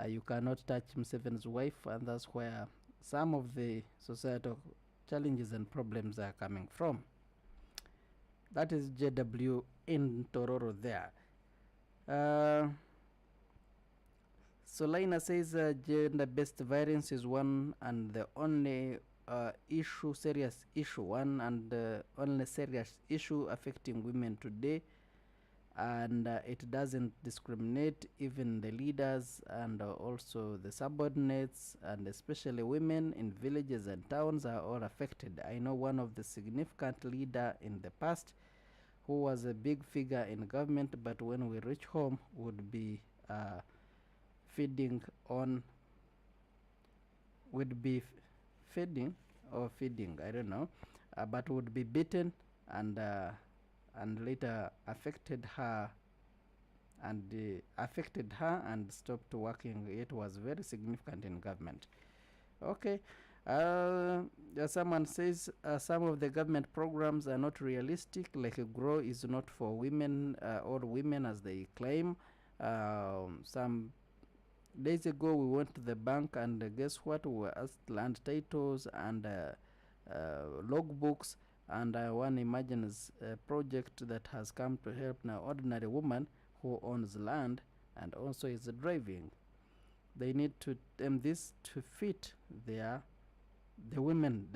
You cannot touch Museveni's wife, and that's where some of the societal challenges and problems are coming from. That is JW in Tororo there. Solina says gender-based violence is one and the only serious issue affecting women today, and it doesn't discriminate. Even the leaders and also the subordinates, and especially women in villages and towns, are all affected. I know one of the significant leader in the past who was a big figure in government, but when we reach home would be feeding or feeding, I don't know, but would be beaten and later affected her and stopped working. It was very significant in government. Okay. Someone says some of the government programs are not realistic, like GROW is not for women, all women as they claim. Some days ago we went to the bank and guess what, we were asked land titles and logbooks, and one imagines a project that has come to help an ordinary woman who owns land and also is driving. They need to this to fit the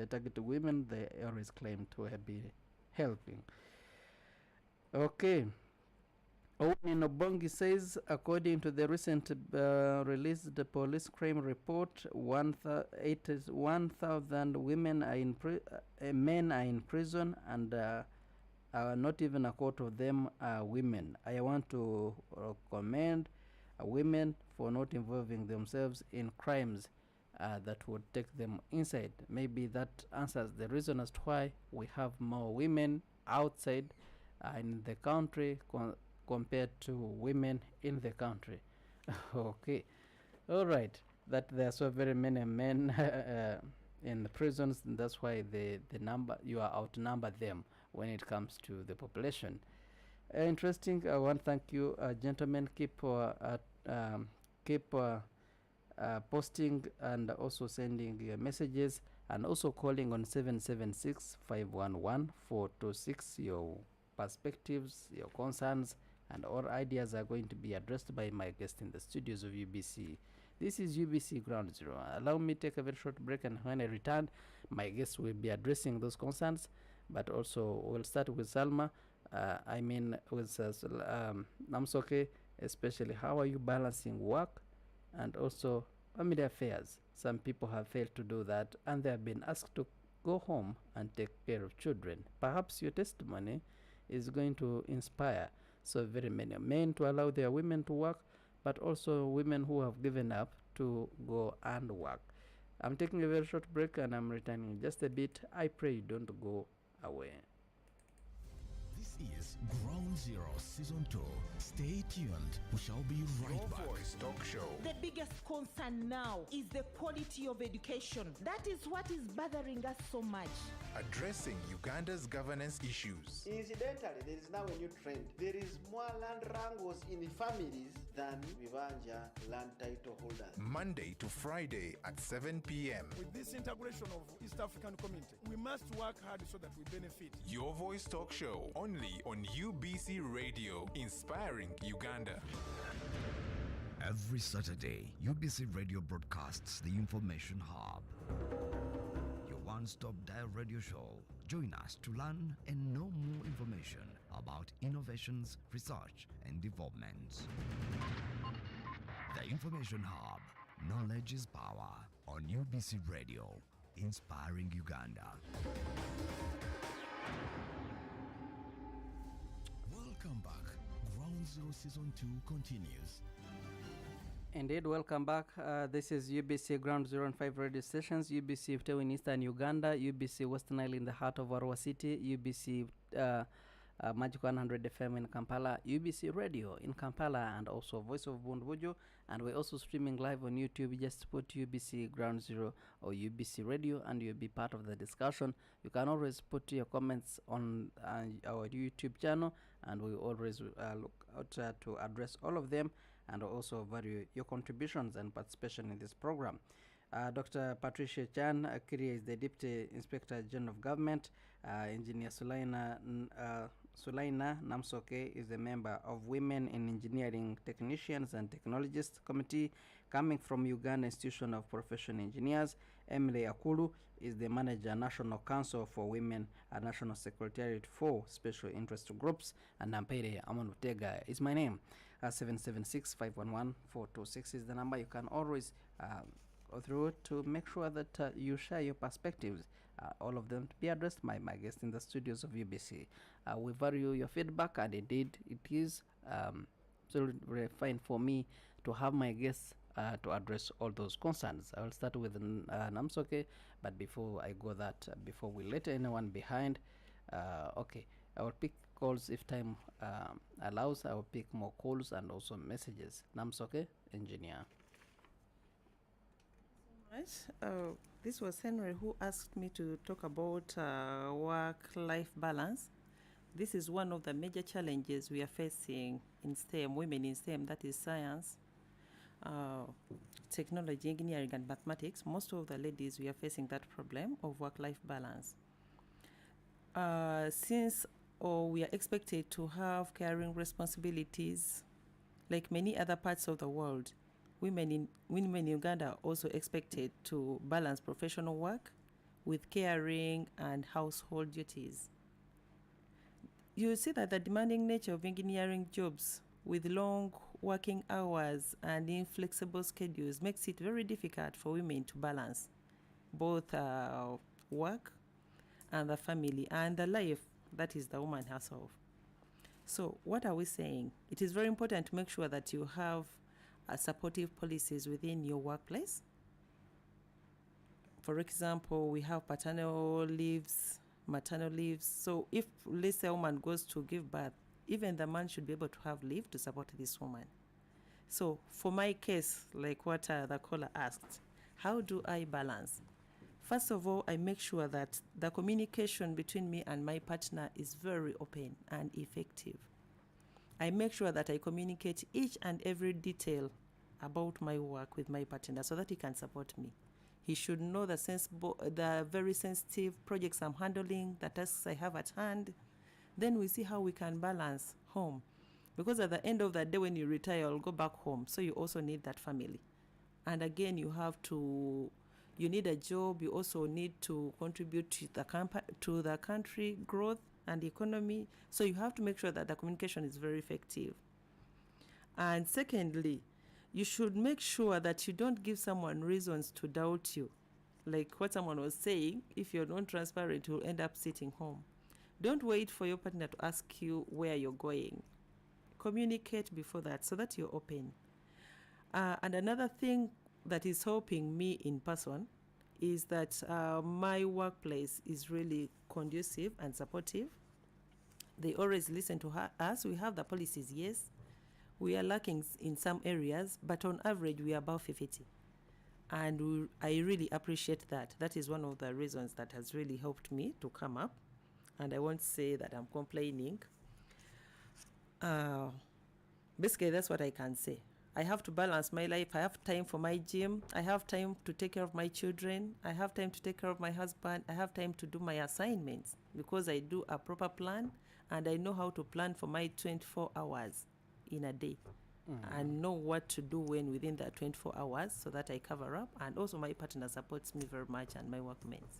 target women they always claim to be helping. Okay. Owen Obongi says, according to the recent released police crime report, 1,000 women are men are in prison, and not even a quarter of them are women. I want to commend women for not involving themselves in crimes that would take them inside. Maybe that answers the reason as to why we have more women outside in the country compared to women in the country. Okay. All right. That there are so very many men in the prisons, and that's why the number, you are outnumber them when it comes to the population. Interesting. I want to thank you, gentlemen. Keep posting and also sending your messages, and also calling on 776-511-426. Your perspectives, your concerns, and all ideas are going to be addressed by my guest in the studios of UBC. This is UBC Ground Zero. Allow me to take a very short break, and when I return, my guests will be addressing those concerns, but also we'll start with Salma. With Namsoke, especially how are you balancing work and also family affairs? Some people have failed to do that, and they have been asked to go home and take care of children. Perhaps your testimony is going to inspire so very many men to allow their women to work, but also women who have given up to go and work. I'm taking a very short break, and I'm returning in just a bit. I pray you don't go away. This is Ground Zero Season 2. Stay tuned. We shall be right back. Your Voice Talk Show. The biggest concern now is the quality of education. That is what is bothering us so much. Addressing Uganda's governance issues. Incidentally, there is now a new trend. There is more land wrangles in families than Vivanja land title holders. Monday to Friday at 7 p.m. With this integration of East African community, we must work hard so that we benefit. Your Voice Talk Show, only on UBC Radio, inspiring Uganda. Every Saturday, UBC Radio broadcasts the Information Hub, your one-stop dial radio show. Join us to learn and know more information about innovations, research, and developments. The Information Hub, knowledge is power, on UBC Radio, inspiring Uganda. Welcome back. Ground Zero Season 2 continues. Indeed, welcome back. This is UBC Ground Zero and 5 radio stations. UBC Butebo in eastern Uganda, UBC West Nile in the heart of Arua City, UBC Magic 100 FM in Kampala, UBC Radio in Kampala, and also Voice of Bundbujo. And we're also streaming live on YouTube. Just put UBC Ground Zero or UBC Radio and you'll be part of the discussion. You can always put your comments on our YouTube channel, and we always look out to address all of them, and also value your contributions and participation in this program. Dr. Patricia Chan Kiria is the Deputy Inspector General of Government. Engineer Sulaina Namsoke is a member of Women in Engineering Technicians and Technologists Committee coming from Uganda Institution of Professional Engineers. Emily Akulu is the Manager National Council for Women and National Secretariat for Special Interest Groups. And Nampere Amonutega is my name. 776-511-426 is the number. You can always go through it to make sure that you share your perspectives, all of them to be addressed by my guest in the studios of UBC. We value your feedback, and indeed it is absolutely fine for me to have my guests to address all those concerns. I will start with Namsoke, but before I go that, before we let anyone behind, okay, I will pick calls if time allows. I will pick more calls and also messages. Namsoke, engineer. Right. This was Henry who asked me to talk about work-life balance. This is one of the major challenges we are facing in STEM, women in STEM, that is science, technology, engineering, and mathematics. Most of the ladies, we are facing that problem of work-life balance. Since we are expected to have caring responsibilities, like many other parts of the world, women in Uganda are also expected to balance professional work with caring and household duties. You see that the demanding nature of engineering jobs with long working hours and inflexible schedules makes it very difficult for women to balance both work and the family and the life that is the woman herself. So what are we saying? It is very important to make sure that you have supportive policies within your workplace. For example, we have paternal leaves, maternal leaves. So if, let's say, a woman goes to give birth, even the man should be able to have leave to support this woman. So for my case, like what the caller asked, how do I balance? First of all, I make sure that the communication between me and my partner is very open and effective. I make sure that I communicate each and every detail about my work with my partner so that he can support me. He should know the very sensitive projects I'm handling, the tasks I have at hand. Then we see how we can balance home. Because at the end of the day, when you retire, you'll go back home. So you also need that family. And again, you need a job. You also need to contribute to the country growth and economy. So you have to make sure that the communication is very effective. And secondly, you should make sure that you don't give someone reasons to doubt you. Like what someone was saying, if you're not transparent, you'll end up sitting home. Don't wait for your partner to ask you where you're going. Communicate before that so that you're open. And another thing that is helping me in person is that my workplace is really conducive and supportive. They always listen to us. We have the policies, yes. We are lacking in some areas, but on average, we are above 50. And I really appreciate that. That is one of the reasons that has really helped me to come up. And I won't say that I'm complaining. Basically, that's what I can say. I have to balance my life. I have time for my gym. I have time to take care of my children. I have time to take care of my husband. I have time to do my assignments because I do a proper plan and I know how to plan for my 24 hours in a day and know what to do within that 24 hours so that I cover up. And also my partner supports me very much and my workmates.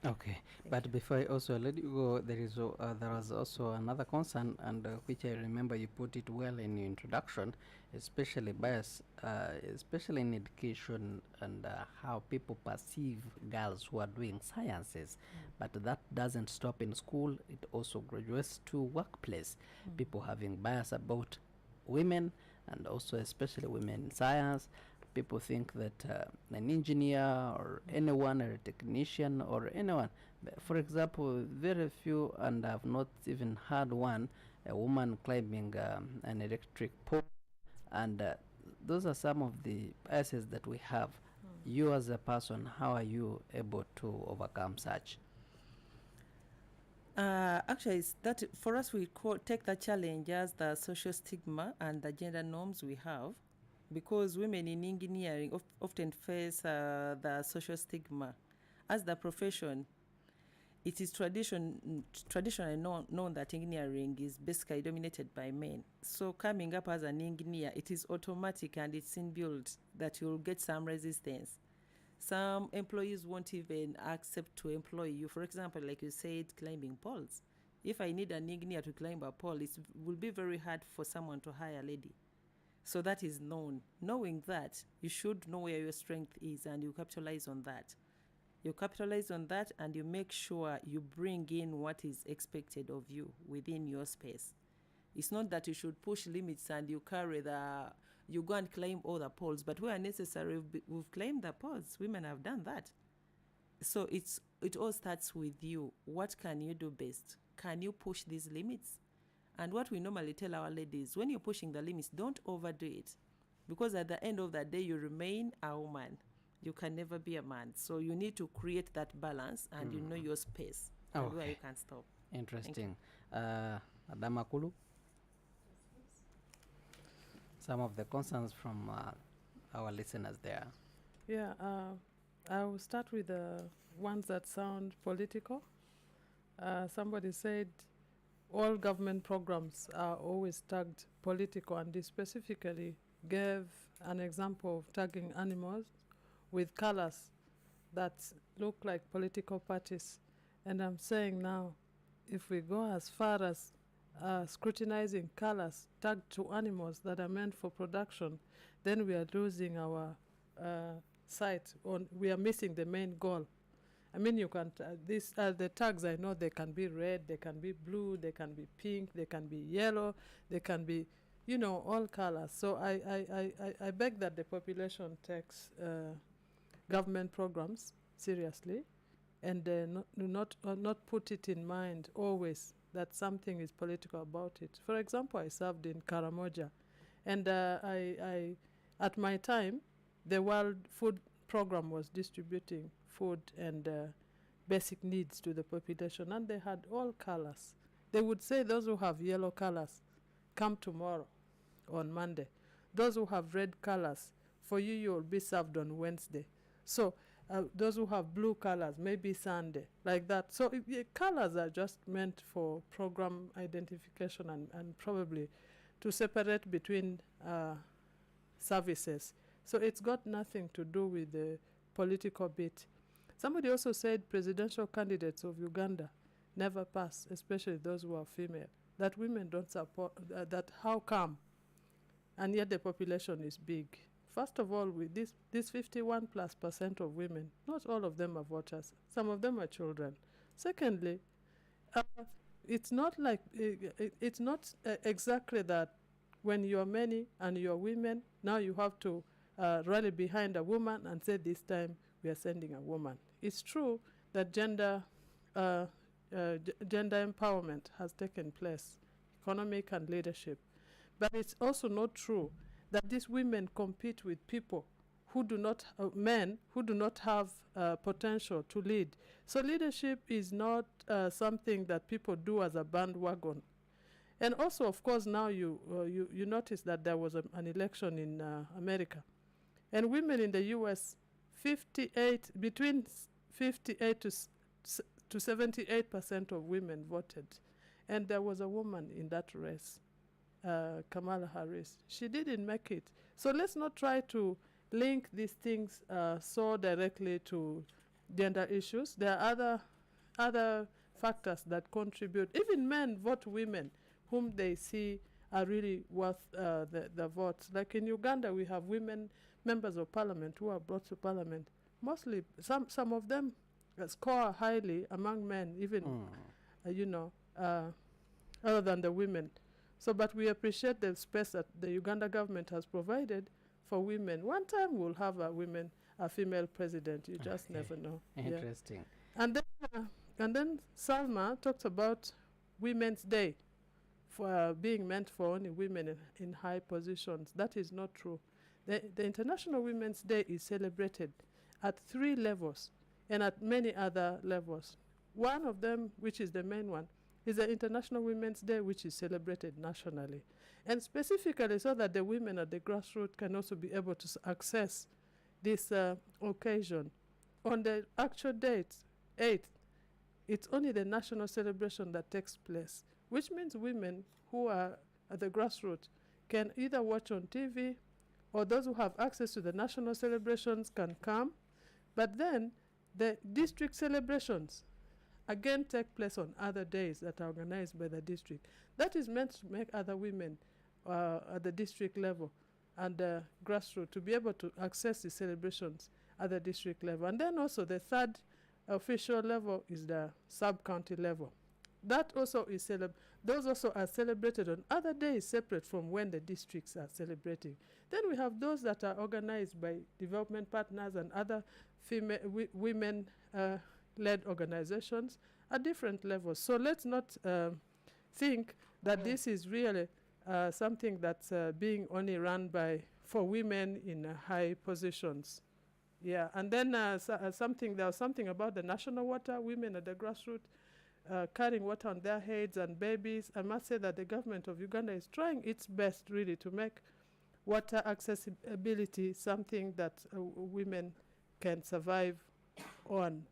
Okay, but before I also let you go, there was also another concern, and which I remember you put it well in your introduction, especially bias, especially in education and how people perceive girls who are doing sciences. But that doesn't stop in school; it also graduates to workplace. People having bias about women, and also especially women in science. People think that an engineer or anyone, or a technician or anyone, for example, very few, and I've not even heard a woman climbing an electric pole, and those are some of the biases that we have. You as a person, how are you able to overcome such? Actually, it's that for us, we take the challenge as the social stigma and the gender norms we have. Because women in engineering often face the social stigma. As the profession, it is traditionally known that engineering is basically dominated by men. So coming up as an engineer, it is automatic and it's inbuilt that you'll get some resistance. Some employees won't even accept to employ you. For example, like you said, climbing poles. If I need an engineer to climb a pole, it will be very hard for someone to hire a lady. So that is known. Knowing that, you should know where your strength is and you capitalize on that. You capitalize on that and you make sure you bring in what is expected of you within your space. It's not that you should push limits and you carry you go and claim all the polls, but where necessary, we've claimed the polls. Women have done that. So it all starts with you. What can you do best? Can you push these limits? And what we normally tell our ladies, when you're pushing the limits, don't overdo it. Because at the end of the day, you remain a woman. You can never be a man. So you need to create that balance, and you know your space and where you can stop. Interesting. Adamakulu? Some of the concerns from our listeners there. Yeah, I will start with the ones that sound political. Somebody said all government programs are always tagged political, and they specifically gave an example of tagging animals with colors that look like political parties. And I'm saying now, if we go as far as scrutinizing colors tagged to animals that are meant for production, then we are losing our sight on. We are missing the main goal. I mean, you can the tags. I know they can be red, they can be blue, they can be pink, they can be yellow, they can be, all colors. So I beg that the population takes government programs seriously, and not put it in mind always that something is political about it. For example, I served in Karamoja, and I at my time, the World Food Program was distributing food and basic needs to the population, and they had all colors. They would say those who have yellow colors, come tomorrow on Monday. Those who have red colors, for you, you will be served on Wednesday. So those who have blue colors, maybe Sunday, like that. So colors are just meant for program identification and probably to separate between services. So it's got nothing to do with the political bit. Somebody also said presidential candidates of Uganda never pass, especially those who are female, that women don't support, that how come? And yet the population is big. First of all, with this 51+% of women, not all of them are voters. Some of them are children. Secondly, it's not like, it's not exactly that when you're many and you're women, now you have to rally behind a woman and say this time we are sending a woman. It's true that gender empowerment has taken place, economic and leadership. But it's also not true that these women compete with people who do not, men who do not have potential to lead. So leadership is not something that people do as a bandwagon. And also, of course, now you notice that there was an election in America. And women in the U.S., between 58 to 78% of women voted. And there was a woman in that race, Kamala Harris. She didn't make it. So let's not try to link these things so directly to gender issues. There are other factors that contribute. Even men vote women whom they see are really worth the votes. Like in Uganda, we have women members of parliament who are brought to parliament. Mostly, some of them score highly among men, even, other than the women. So, but we appreciate the space that the Uganda government has provided for women. One time we'll have a female president. You just never know. Interesting. Yeah. And then Salma talked about Women's Day for being meant for only women in high positions. That is not true. The International Women's Day is celebrated at 3 levels and at many other levels. One of them, which is the main one, is the International Women's Day, which is celebrated nationally. And specifically so that the women at the grassroots can also be able to access this occasion. On the actual date, 8th, it's only the national celebration that takes place, which means women who are at the grassroots can either watch on TV, or those who have access to the national celebrations can come. But then the district celebrations again take place on other days that are organized by the district. That is meant to make other women at the district level and the grassroots to be able to access the celebrations at the district level. And then also the third official level is the sub-county level. That also is those also are celebrated on other days separate from when the districts are celebrating. Then we have those that are organized by development partners and other women-led organizations at different levels. So let's not think that this is really something that's being only run for women in high positions. Yeah, and then there was something about the national water, women at the grassroots carrying water on their heads and babies. I must say that the government of Uganda is trying its best really to make water accessibility something that women can survive on.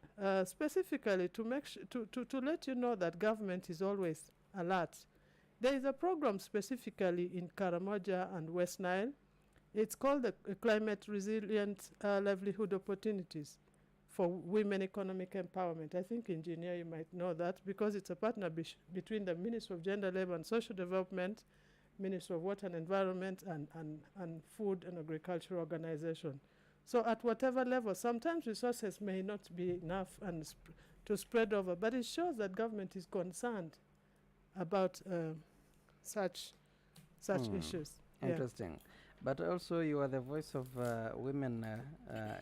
Specifically to let you know that government is always alert. There is a program specifically in Karamoja and West Nile. It's called the Climate Resilient Livelihood Opportunities for Women Economic Empowerment. I think, engineer, you might know that because it's a partnership between the Ministry of Gender, Labor and Social Development, Ministry of Water and Environment, and Food and Agriculture Organization. So at whatever level, sometimes resources may not be enough to spread over, but it shows that government is concerned about such issues. Interesting. Yeah. But also you are the voice of women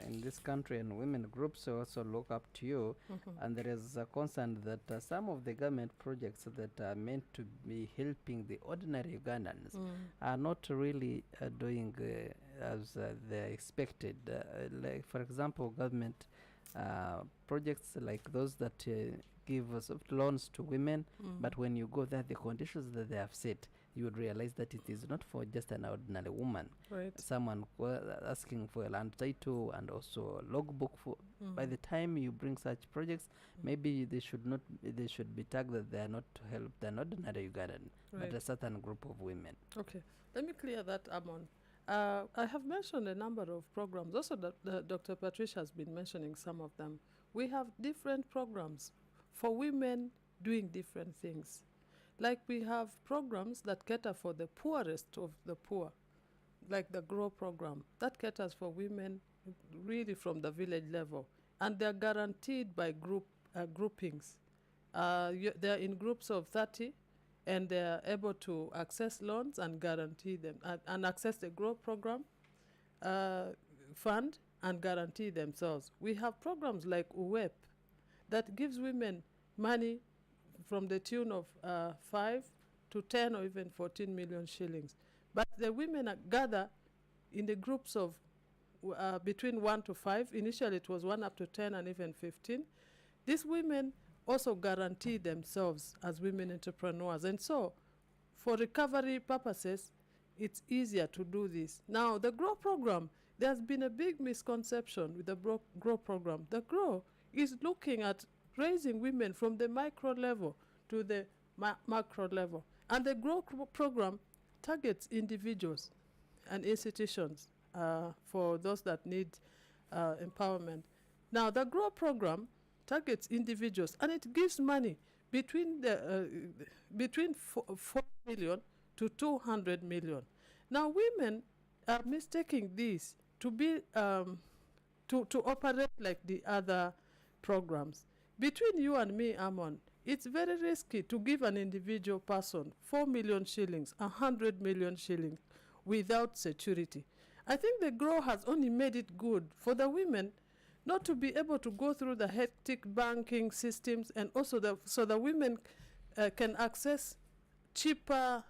in this country, and women groups also look up to you. And there is a concern that some of the government projects that are meant to be helping the ordinary Ugandans are not really doing as they expected. Like, for example, government projects like those that give soft loans to women, but when you go there, the conditions that they have set, you would realize that it is not for just an ordinary woman. Right. Someone asking for a land title and also a logbook. By the time you bring such projects, maybe they should be tagged that they are not to help an ordinary Ugandan, but a certain group of women. Okay, let me clear that, Amon. I have mentioned a number of programs. Also, Dr. Patricia has been mentioning some of them. We have different programs for women doing different things. Like we have programs that cater for the poorest of the poor, like the GROW program. That caters for women really from the village level. And they're guaranteed by groupings. They're in groups of 30, and they're able to access loans and guarantee them, and access the GROW program fund and guarantee themselves. We have programs like UWEP that gives women money from the tune of 5 to 10 or even 14 million shillings. But the women gather in the groups of between 1 to 5. Initially it was 1 up to 10 and even 15. These women also guarantee themselves as women entrepreneurs. And so for recovery purposes, it's easier to do this. Now, the GROW program, there's been a big misconception with the GROW program. The GROW is looking at raising women from the micro level to the macro level. And the GROW program targets individuals and institutions for those that need empowerment. Now, the GROW program targets individuals, and it gives money between 4 million to 200 million. Now, women are mistaking this to be to operate like the other programs. Between you and me, Amon, it's very risky to give an individual person 4 million shillings, 100 million shillings without security. I think the GROW has only made it good for the women not to be able to go through the hectic banking systems, and also so the women can access cheaper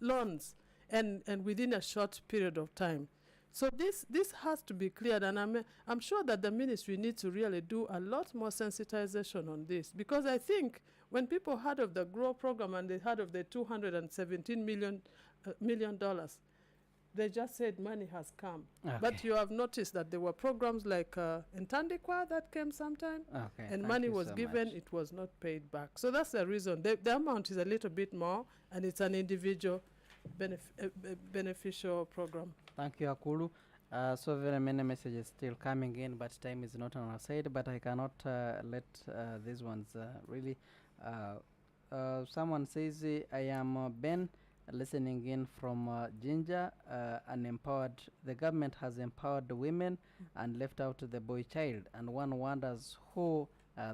loans and within a short period of time. So this has to be cleared, and I'm sure that the ministry needs to really do a lot more sensitization on this, because I think when people heard of the GROW program and they heard of the $217 million, they just said money has come. Okay. But you have noticed that there were programs like Ntandikwa that came sometime, and money was given, it was not paid back. So that's the reason. The amount is a little bit more, and it's an individual beneficial program. Thank you, Akulu. So very many messages still coming in, but time is not on our side. But I cannot let these ones really. Someone says, I am Ben, listening in from Ginger, the government has empowered the women and left out the boy child. And one wonders who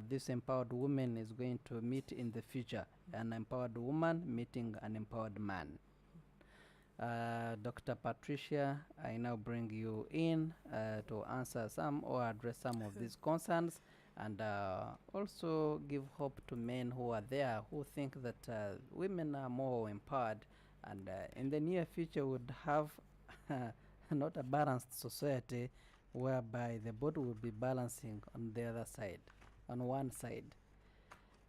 this empowered woman is going to meet in the future. an empowered woman meeting an empowered man. Dr. Patricia, I now bring you in to answer some or address some of these concerns, and also give hope to men who are there who think that women are more empowered, and in the near future would have not a balanced society whereby the boat will be balancing on the other side, on one side.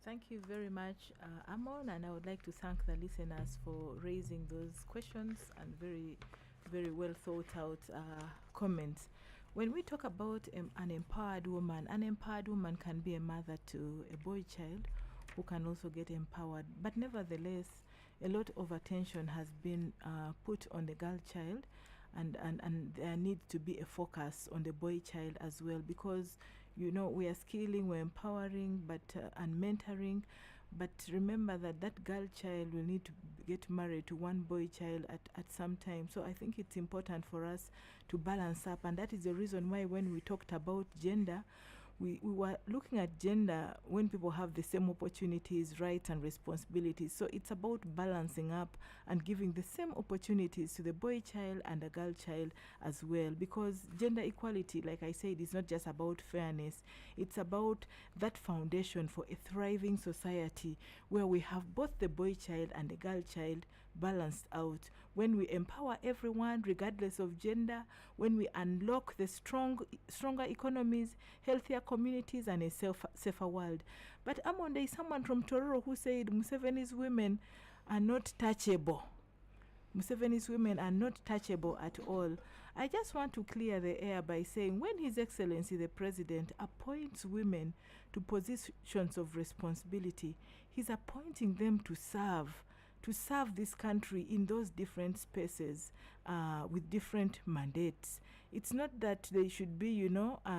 Thank you very much, Amon, and I would like to thank the listeners for raising those questions and very, very well thought out comments. When we talk about an empowered woman can be a mother to a boy child who can also get empowered. But nevertheless, a lot of attention has been put on the girl child, and there needs to be a focus on the boy child as well, because we are skilling, we're empowering, but and mentoring. But remember that girl child will need to get married to one boy child at some time. So I think it's important for us to balance up, and that is the reason why when we talked about gender, we were looking at gender when people have the same opportunities, rights, and responsibilities. So it's about balancing up and giving the same opportunities to the boy child and the girl child as well. Because gender equality, like I said, is not just about fairness. It's about that foundation for a thriving society where we have both the boy child and the girl child balanced out. When we empower everyone regardless of gender, when we unlock the stronger economies, healthier communities, and a safer world. But Amon, there is someone from Tororo who said Museveni's women are not touchable. Museveni's women are not touchable at all. I just want to clear the air by saying when His Excellency the President appoints women to positions of responsibility, he's appointing them to serve this country in those different spaces with different mandates. It's not that they should be,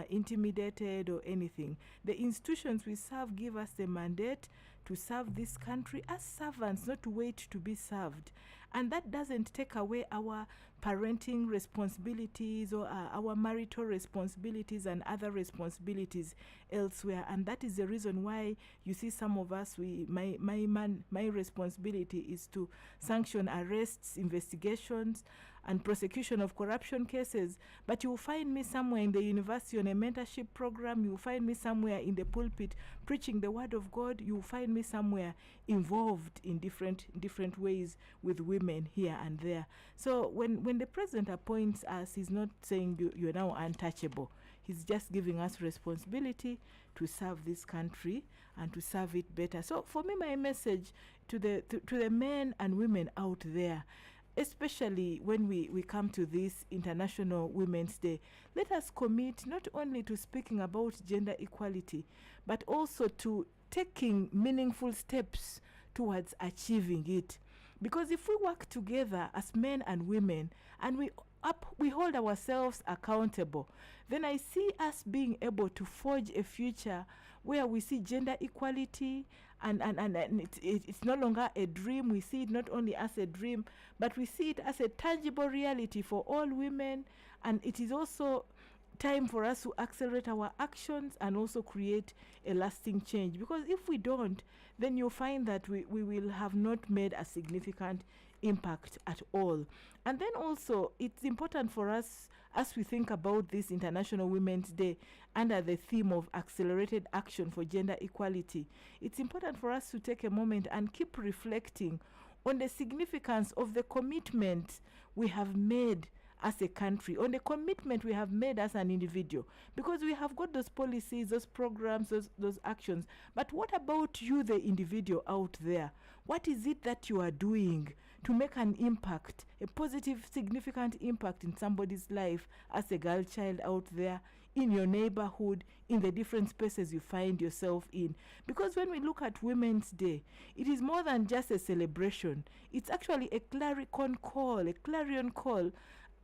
intimidated or anything. The institutions we serve give us the mandate to serve this country as servants, not to wait to be served. And that doesn't take away our parenting responsibilities or our marital responsibilities and other responsibilities elsewhere. And that is the reason why you see some of us, my responsibility is to sanction arrests, investigations, and prosecution of corruption cases. But you will find me somewhere in the university on a mentorship program. You will find me somewhere in the pulpit preaching the word of God. You will find me somewhere involved in different ways with women here and there. So when the president appoints us, he's not saying you're now untouchable. He's just giving us responsibility to serve this country and to serve it better. So for me, my message to the men and women out there, especially when we come to this International Women's Day, let us commit not only to speaking about gender equality, but also to taking meaningful steps towards achieving it. Because if we work together as men and women and we hold ourselves accountable, then I see us being able to forge a future where we see gender equality and it's no longer a dream. We see it not only as a dream, but we see it as a tangible reality for all women. And it is also time for us to accelerate our actions and also create a lasting change. Because if we don't, then you'll find that we will have not made a significant impact at all. And then also, it's important for us, as we think about this International Women's Day under the theme of accelerated action for gender equality, it's important for us to take a moment and keep reflecting on the significance of the commitment we have made as a country, on the commitment we have made as an individual. Because we have got those policies, those programs, those actions. But what about you, the individual out there? What is it that you are doing to make an impact, a positive, significant impact in somebody's life as a girl child out there, in your neighborhood, in the different spaces you find yourself in? Because when we look at Women's Day, it is more than just a celebration. It's actually a clarion call,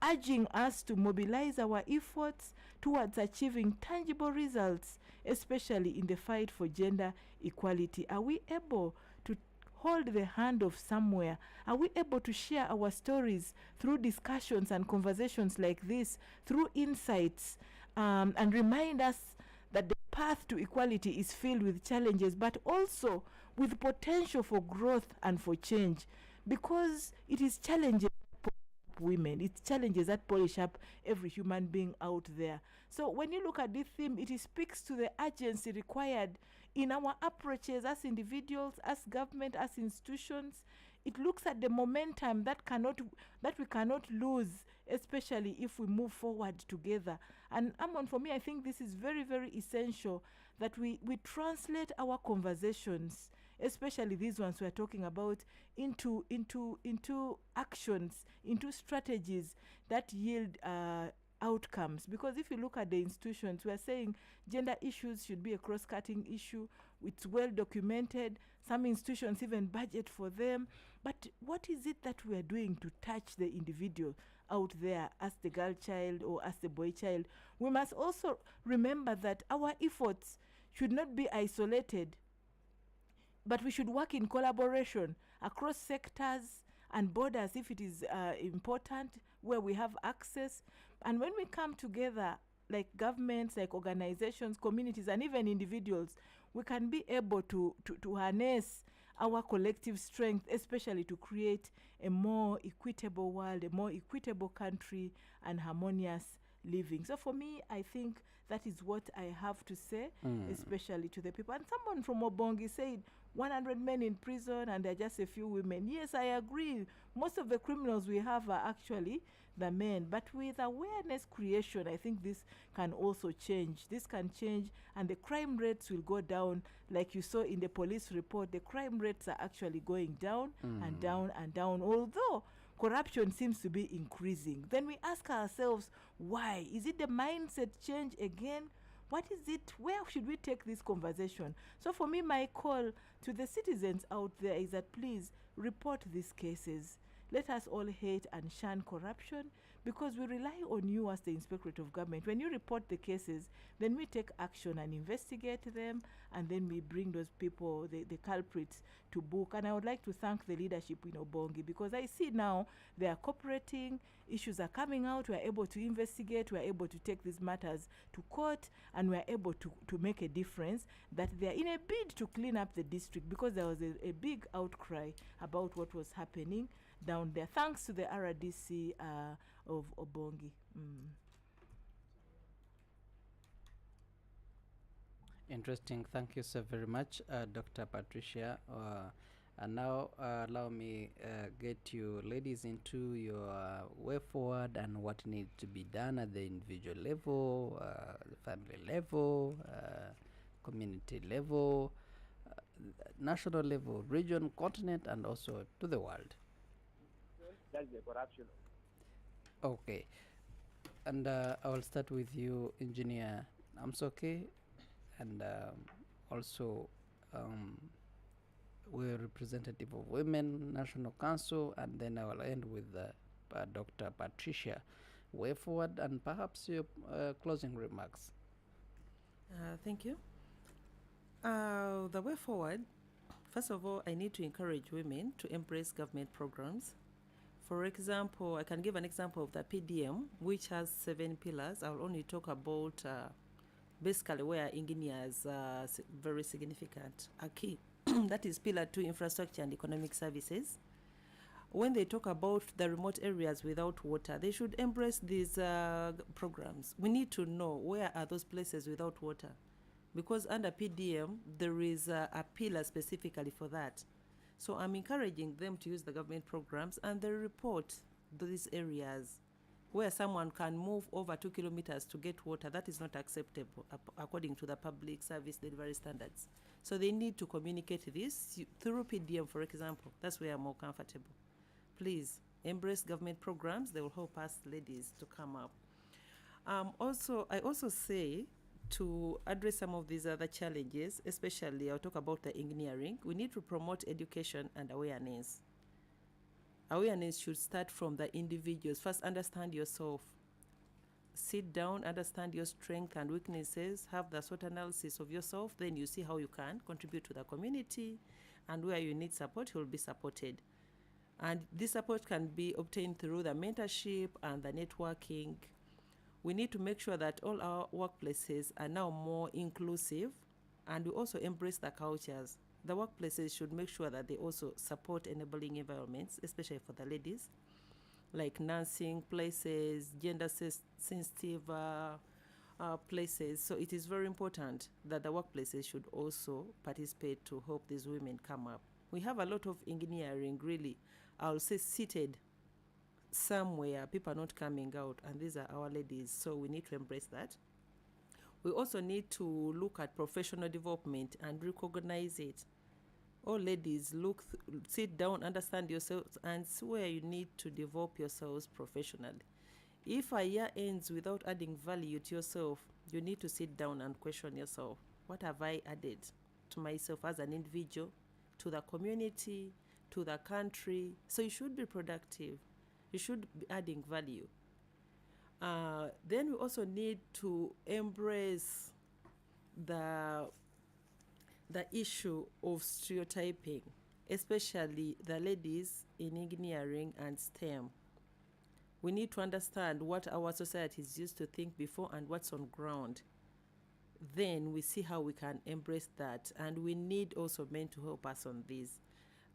urging us to mobilize our efforts towards achieving tangible results, especially in the fight for gender equality. Are we able to hold the hand of somewhere? Are we able to share our stories through discussions and conversations like this, through insights, and remind us that the path to equality is filled with challenges, but also with potential for growth and for change, because it is challenges women. It challenges that polish up every human being out there. So when you look at this theme, it speaks to the urgency required in our approaches as individuals, as government, as institutions. It looks at the momentum that we cannot lose, especially if we move forward together. And Amon, for me, I think this is very, very essential that we translate our conversations, especially these ones we're talking about, into actions, into strategies that yield outcomes. Because if you look at the institutions, we're saying gender issues should be a cross-cutting issue. It's well documented. Some institutions even budget for them. But what is it that we are doing to touch the individual out there as the girl child or as the boy child? We must also remember that our efforts should not be isolated, but we should work in collaboration across sectors and borders if it is important, where we have access. And when we come together, like governments, like organizations, communities, and even individuals, we can be able to harness our collective strength, especially to create a more equitable world, a more equitable country, and harmonious living. So for me, I think that is what I have to say, especially to the people. And someone from Obongi said 100 men in prison and there are just a few women. Yes, I agree. Most of the criminals we have are actually the men. But with awareness creation, I think this can also change. This can change, and the crime rates will go down. Like you saw in the police report, the crime rates are actually going down and down and down, although corruption seems to be increasing. Then we ask ourselves, why? Is it the mindset change again? What is it? Where should we take this conversation? So for me, my call to the citizens out there is that please report these cases. Let us all hate and shun corruption, because we rely on you as the Inspectorate of Government. When you report the cases, then we take action and investigate them, and then we bring those people, the culprits, to book. And I would like to thank the leadership in Obongi, because I see now they are cooperating, issues are coming out, we are able to investigate, we are able to take these matters to court, and we are able to make a difference, that they are in a bid to clean up the district, because there was a big outcry about what was happening down there, thanks to the RDC of Obongi. Interesting. Thank you so very much, Dr. Patricia. And now allow me get you ladies into your way forward and what needs to be done at the individual level, the family level, community level, national level, region, continent, and also to the world. That's the corruption. Okay. And I will start with you, Engineer Amsoke, and also we're representative of Women National Council, and then I will end with Dr. Patricia. Way forward, and perhaps your closing remarks. Thank you. The way forward, first of all, I need to encourage women to embrace government programs. For example, I can give an example of the PDM, which has 7 pillars. I'll only talk about basically where engineers are very significant, are key. That is Pillar 2, infrastructure and economic services. When they talk about the remote areas without water, they should embrace these programs. We need to know where are those places without water, because under PDM, there is a pillar specifically for that. So I'm encouraging them to use the government programs, and they report these areas where someone can move over 2 kilometers to get water. That is not acceptable according to the public service delivery standards. So they need to communicate this through PDM, for example. That's where I'm more comfortable. Please embrace government programs. They will help us ladies to come up. I also say, to address some of these other challenges, especially I'll talk about the engineering, we need to promote education and awareness. Awareness should start from the individuals. First, understand yourself. Sit down, understand your strengths and weaknesses, have the SWOT analysis of yourself, then you see how you can contribute to the community, and where you need support, you will be supported. And this support can be obtained through the mentorship and the networking. We need to make sure that all our workplaces are now more inclusive, and we also embrace the cultures. the workplaces should make sure that they also support enabling environments, especially for the ladies, like nursing places, sensitive places. So it is very important that the workplaces should also participate to help these women come up. We have a lot of engineering, really, I'll say, seated somewhere. People are not coming out, and these are our ladies, so we need to embrace that. We also need to look at professional development and recognize it. All ladies, sit down, understand yourselves, and see where you need to develop yourselves professionally. If a year ends without adding value to yourself, you need to sit down and question yourself. What have I added to myself as an individual, to the community, to the country? So you should be productive. You should be adding value. Then we also need to embrace the issue of stereotyping, especially the ladies in engineering and STEM. We need to understand what our societies used to think before and what's on ground. Then we see how we can embrace that, and we need also men to help us on this.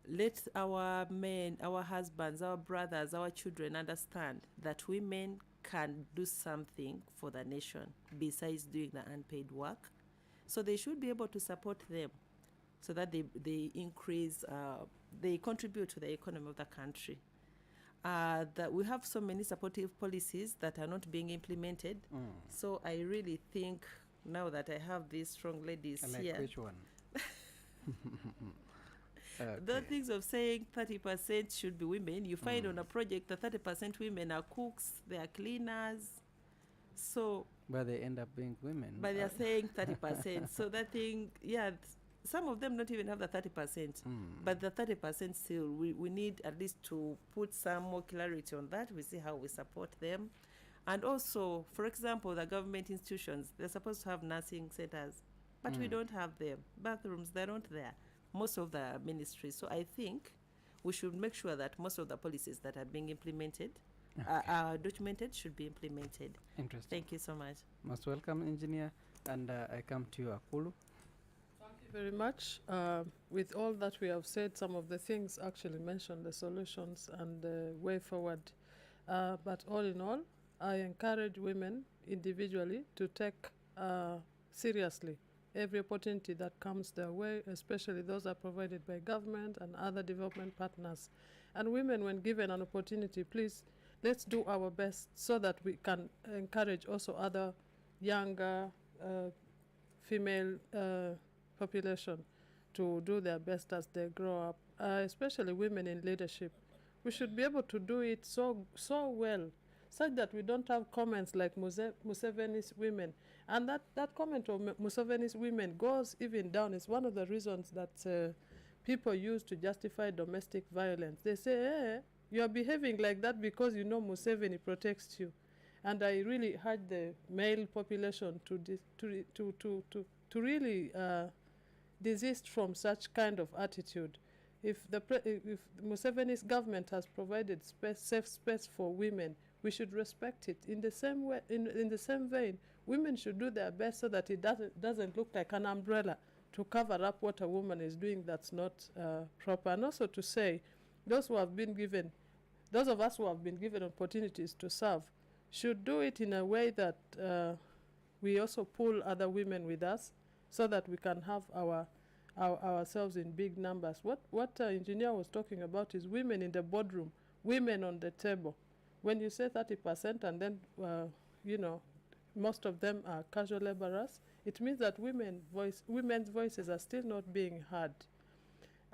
Let our men, our husbands, our brothers, our children understand that women can do something for the nation besides doing the unpaid work. So they should be able to support them so that they increase, they contribute to the economy of the country. That we have so many supportive policies that are not being implemented. So I really think now that I have these strong ladies here. Which one? The things of saying 30% should be women. You find on a project that 30% women are cooks, they are cleaners. So. But they end up being women. But they are saying 30%. So that thing, some of them don't even have the 30%. But the 30% still, we need at least to put some more clarity on that. We see how we support them. And also, for example, the government institutions, they're supposed to have nursing centers, but we don't have them. Bathrooms, they're not there. Most of the ministries. So I think we should make sure that most of the policies that are being implemented, are documented, should be implemented. Interesting. Thank you so much. Most welcome, engineer. And I come to you, Akulu. Thank you very much. With all that we have said, some of the things actually mentioned, the solutions and the way forward. But all in all, I encourage women individually to take seriously every opportunity that comes their way, especially those are provided by government and other development partners. And women, when given an opportunity, please, let's do our best so that we can encourage also other younger female population to do their best as they grow up, especially women in leadership. We should be able to do it so well, such that we don't have comments like Museveni's women. And that comment of Museveni's women goes even down. It's one of the reasons that people use to justify domestic violence. They say, hey, you are behaving like that because you know Museveni protects you. And I really urge the male population to really desist from such kind of attitude. If Museveni's government has provided safe space for women, we should respect it. In the same way, in the same vein, women should do their best so that it doesn't look like an umbrella to cover up what a woman is doing that's not proper. And also to say, those of us who have been given opportunities to serve should do it in a way that we also pull other women with us so that we can have ourselves in big numbers. What engineer was talking about is women in the boardroom, women on the table. When you say 30% and then, most of them are casual laborers, it means that women's voices are still not being heard.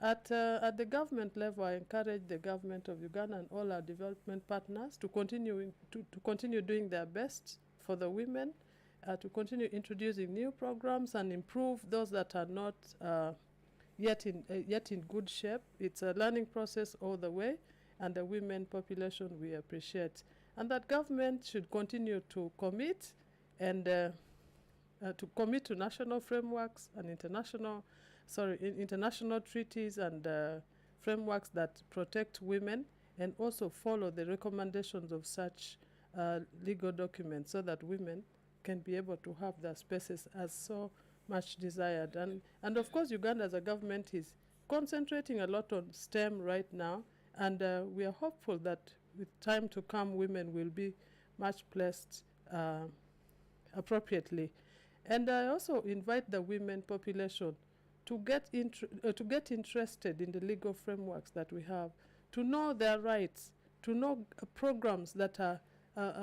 At the government level, I encourage the government of Uganda and all our development partners to continue doing their best for the women, to continue introducing new programs and improve those that are not yet in good shape. It's a learning process all the way, and the women population we appreciate. And that government should continue to commit and to national frameworks and international treaties and frameworks that protect women, and also follow the recommendations of such legal documents so that women can be able to have their spaces as so much desired. And of course, Uganda as a government is concentrating a lot on STEM right now, and we are hopeful that with time to come, women will be much placed appropriately. And I also invite the women population to get interested in the legal frameworks that we have, to know their rights, to know programs that are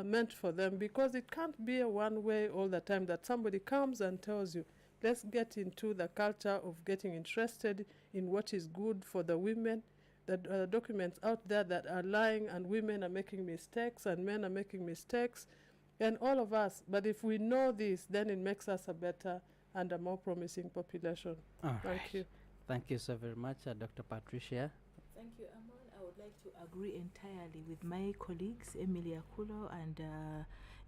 meant for them, because it can't be a one way all the time that somebody comes and tells you, let's get into the culture of getting interested in what is good for the women. The documents out there that are lying, and women are making mistakes and men are making mistakes, and all of us. But if we know this, then it makes us a better and a more promising population. Thank you. Thank you so very much, Dr. Patricia. Thank you, Amon. I would like to agree entirely with my colleagues, Emily Akulo and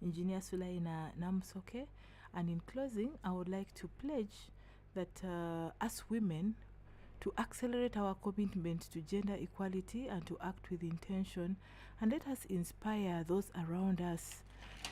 Engineer Sulaina Namsoke. And in closing, I would like to pledge that as women, to accelerate our commitment to gender equality and to act with intention, and let us inspire those around us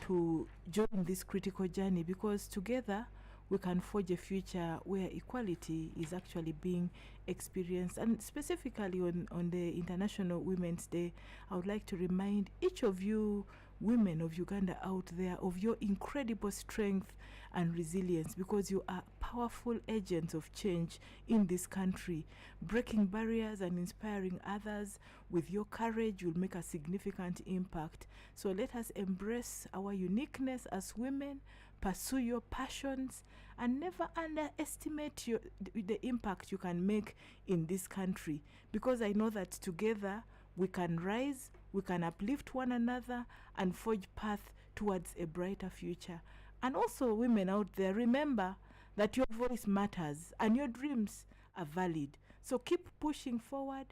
to join this critical journey, because together we can forge a future where equality is actually being experienced. And specifically on the International Women's Day, I would like to remind each of you women of Uganda out there of your incredible strength and resilience, because you are powerful agents of change in this country. Breaking barriers and inspiring others with your courage will make a significant impact. So let us embrace our uniqueness as women, pursue your passions, and never underestimate the impact you can make in this country, because I know that together we can rise, we can uplift one another and forge path towards a brighter future. And also, women out there, remember that your voice matters and your dreams are valid. So keep pushing forward.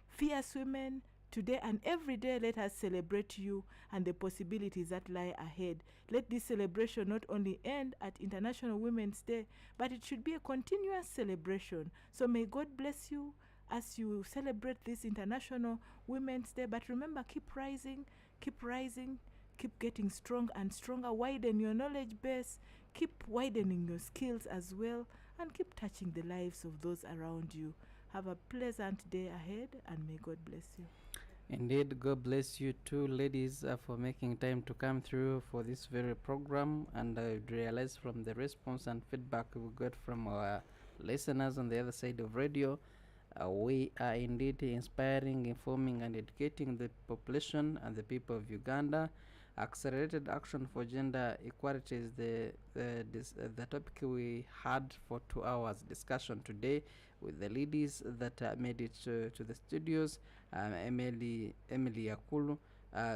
Fierce women, today and every day, let us celebrate you and the possibilities that lie ahead. Let this celebration not only end at International Women's Day, but it should be a continuous celebration. So may God bless you as you celebrate this International Women's Day. But remember, keep rising, keep getting strong and stronger. Widen your knowledge base, keep widening your skills as well, and keep touching the lives of those around you. Have a pleasant day ahead, and may God bless you. Indeed, God bless you too, ladies, for making time to come through for this very program. And I realize from the response and feedback we got from our listeners on the other side of radio, we are indeed inspiring, informing, and educating the population and the people of Uganda. Accelerated action for gender equality is the topic we had for 2 hours discussion today with the ladies that made it to the studios. Emily Akulu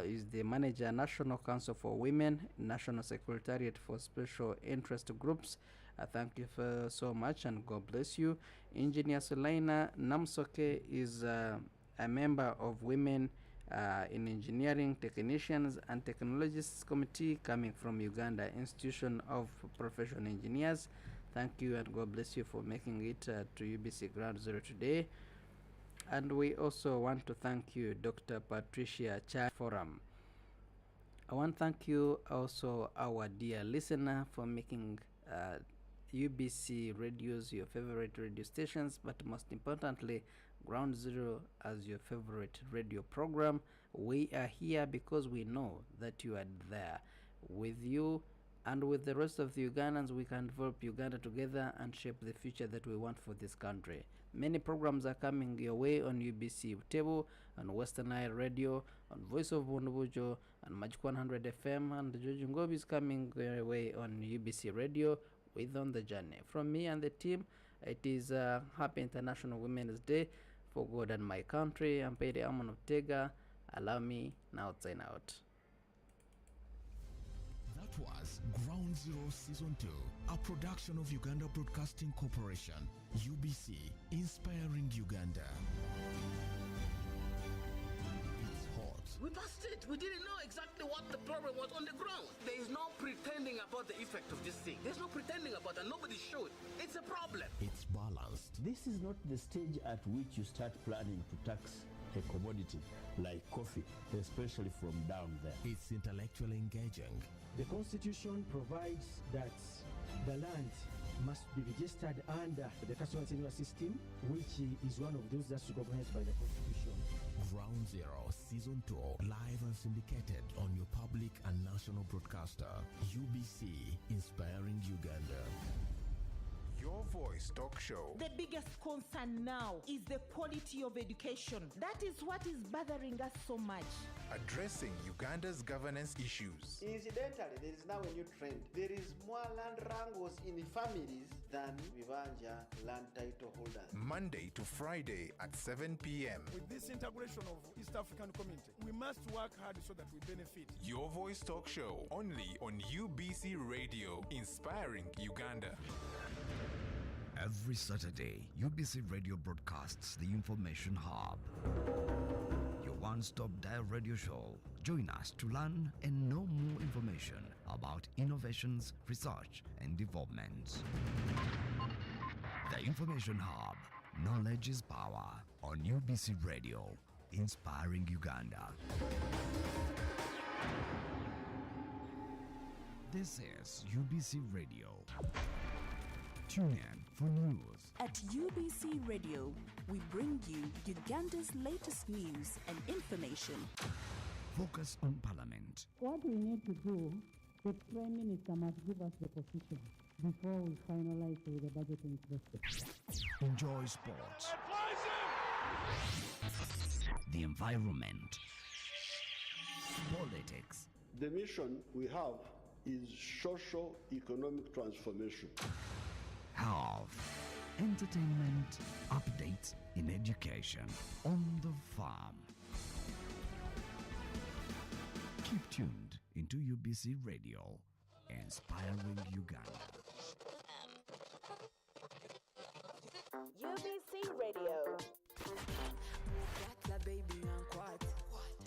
is the manager, National Council for Women, National Secretariat for Special Interest Groups. Thank you so much, and God bless you. Engineer Sulaina Namsoke is a member of Women in Engineering Technicians and Technologists Committee, coming from Uganda Institution of Professional Engineers. Thank you, and God bless you for making it to UBC Ground Zero today. And we also want to thank you, Dr. Patricia Cha Forum. I want to thank you also, our dear listener, for making UBC radios your favorite radio stations, but most importantly, Ground Zero as your favorite radio program. We are here because we know that you are there. With you and with the rest of the Ugandans, we can develop Uganda together and shape the future that we want for this country. Many programs are coming your way on UBC Butebo, on Western Nile Radio, on Voice of Bundubujo, and Magic 100 FM, and George Ngobi is coming your way on UBC Radio with On the Journey. From me and the team, it is Happy International Women's Day for God and my country. I'm Pede Amon of Tega. Allow me now to sign out. That was Ground Zero Season 2, a production of Uganda Broadcasting Corporation, UBC, inspiring Uganda. It's hot. We passed it. We didn't know exactly what the problem was on the ground. There is no pretending about the effect of this thing. There's no pretending about it. Nobody should. It's a problem. It's balanced. This is not the stage at which you start planning to tax a commodity like coffee, especially from down there. It's intellectually engaging. The Constitution provides that the land must be registered under the customer senior system, which is one of those that's recognized by the Constitution. Ground Zero Season 2, live and syndicated on your public and national broadcaster, UBC, Inspiring Uganda. Your Voice Talk Show. The biggest concern now is the quality of education. That is what is bothering us so much. Addressing Uganda's governance issues. Incidentally, there is now a new trend. There is more land wrangles in families than Vivanja land title holders. Monday to Friday at 7 p.m. With this integration of East African community, we must work hard so that we benefit. Your Voice Talk Show, only on UBC Radio, Inspiring Uganda. Every Saturday, UBC Radio broadcasts the Information Hub, your one-stop dial radio show. Join us to learn and know more information about innovations, research, and developments. The Information Hub, knowledge is power, on UBC Radio, Inspiring Uganda. This is UBC Radio. Tune in for news. At UBC Radio, we bring you Uganda's latest news and information. Focus on Parliament. What we need to do, the Prime Minister must give us the position before we finalize with the budgeting process. Enjoy sports. The environment. Politics. The mission we have is socio-economic transformation. Health, entertainment, updates in education, on the farm. Keep tuned into UBC Radio, Inspiring Uganda. UBC Radio.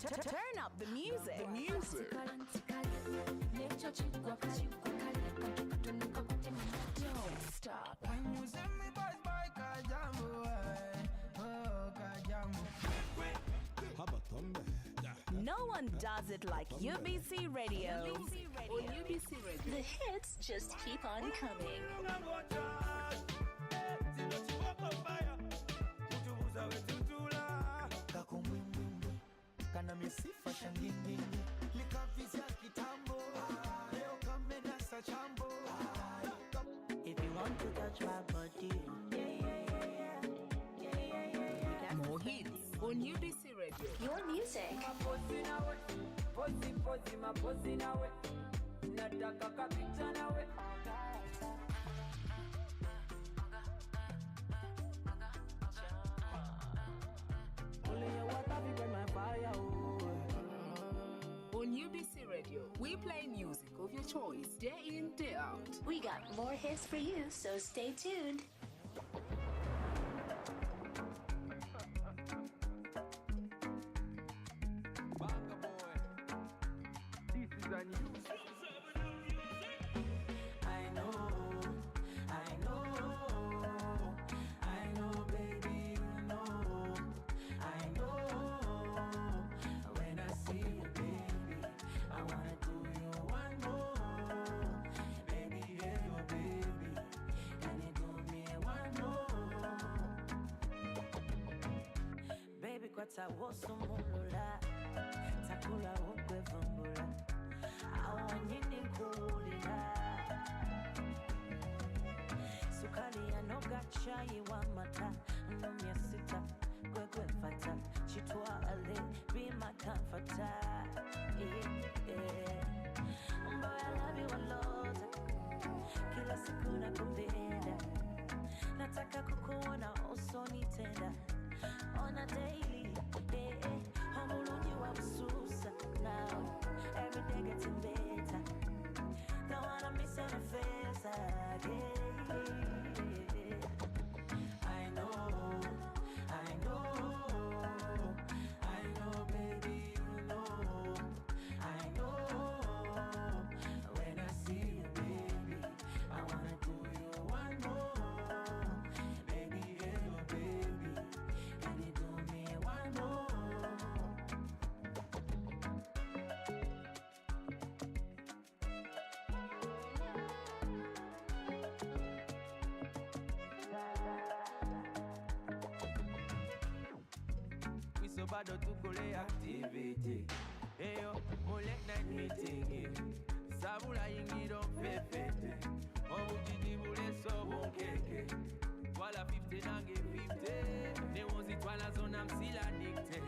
Turn up the music. The music. Don't stop. No one does it like UBC Radio. On UBC Radio. The hits just keep on coming. If you want to touch my body, More hits on UBC Radio. Your music. On UBC Radio, we play music of your choice, day in, day out. We got more hits for you, so stay tuned. Kwatawosomolola takula okwevumbula awanyini nkuwulira sukali yanoga chayi wamata nomya sita gwegwefata kitwale bimakamfata mboya labi walota kila siku nakupenda nataka kukuona usoni tena on a daily, homology wa ususa now. Every day getting better. Don't wanna miss any face again. I know, baby, you know. I know, when I see you, baby, I wanna do you one more. Baby, hello, baby. Can you do me one more? so bado tukole activity. Eyo, mo late night meeting. Sabula yingiro fefete. Obujiji bule so bunkeke. Twala 50 nange 50. Ne wonzi twala zona msila dicte.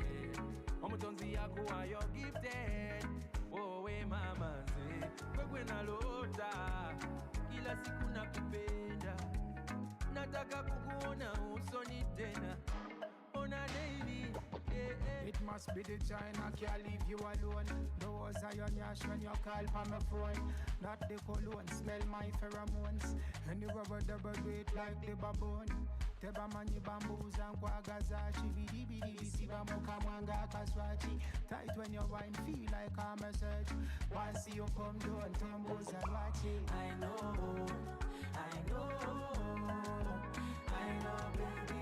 Omutonzi yako ayo gifted. Oh we mama ze. Kwekwe na lota. Kila siku nakupenda. Nataka kukuona usoni tena. On a daily. It must be the China can't leave you alone. Those are your nyash when you call for my phone. Not the cologne, smell my pheromones. And you rubber double do it like the baboon. Teba mani bamboos and kwagazashi. Bidi bidi siba moka mwanga kaswachi. Tight when you wine, feel like a message. Once you come down, tumbos and watching. I know, baby.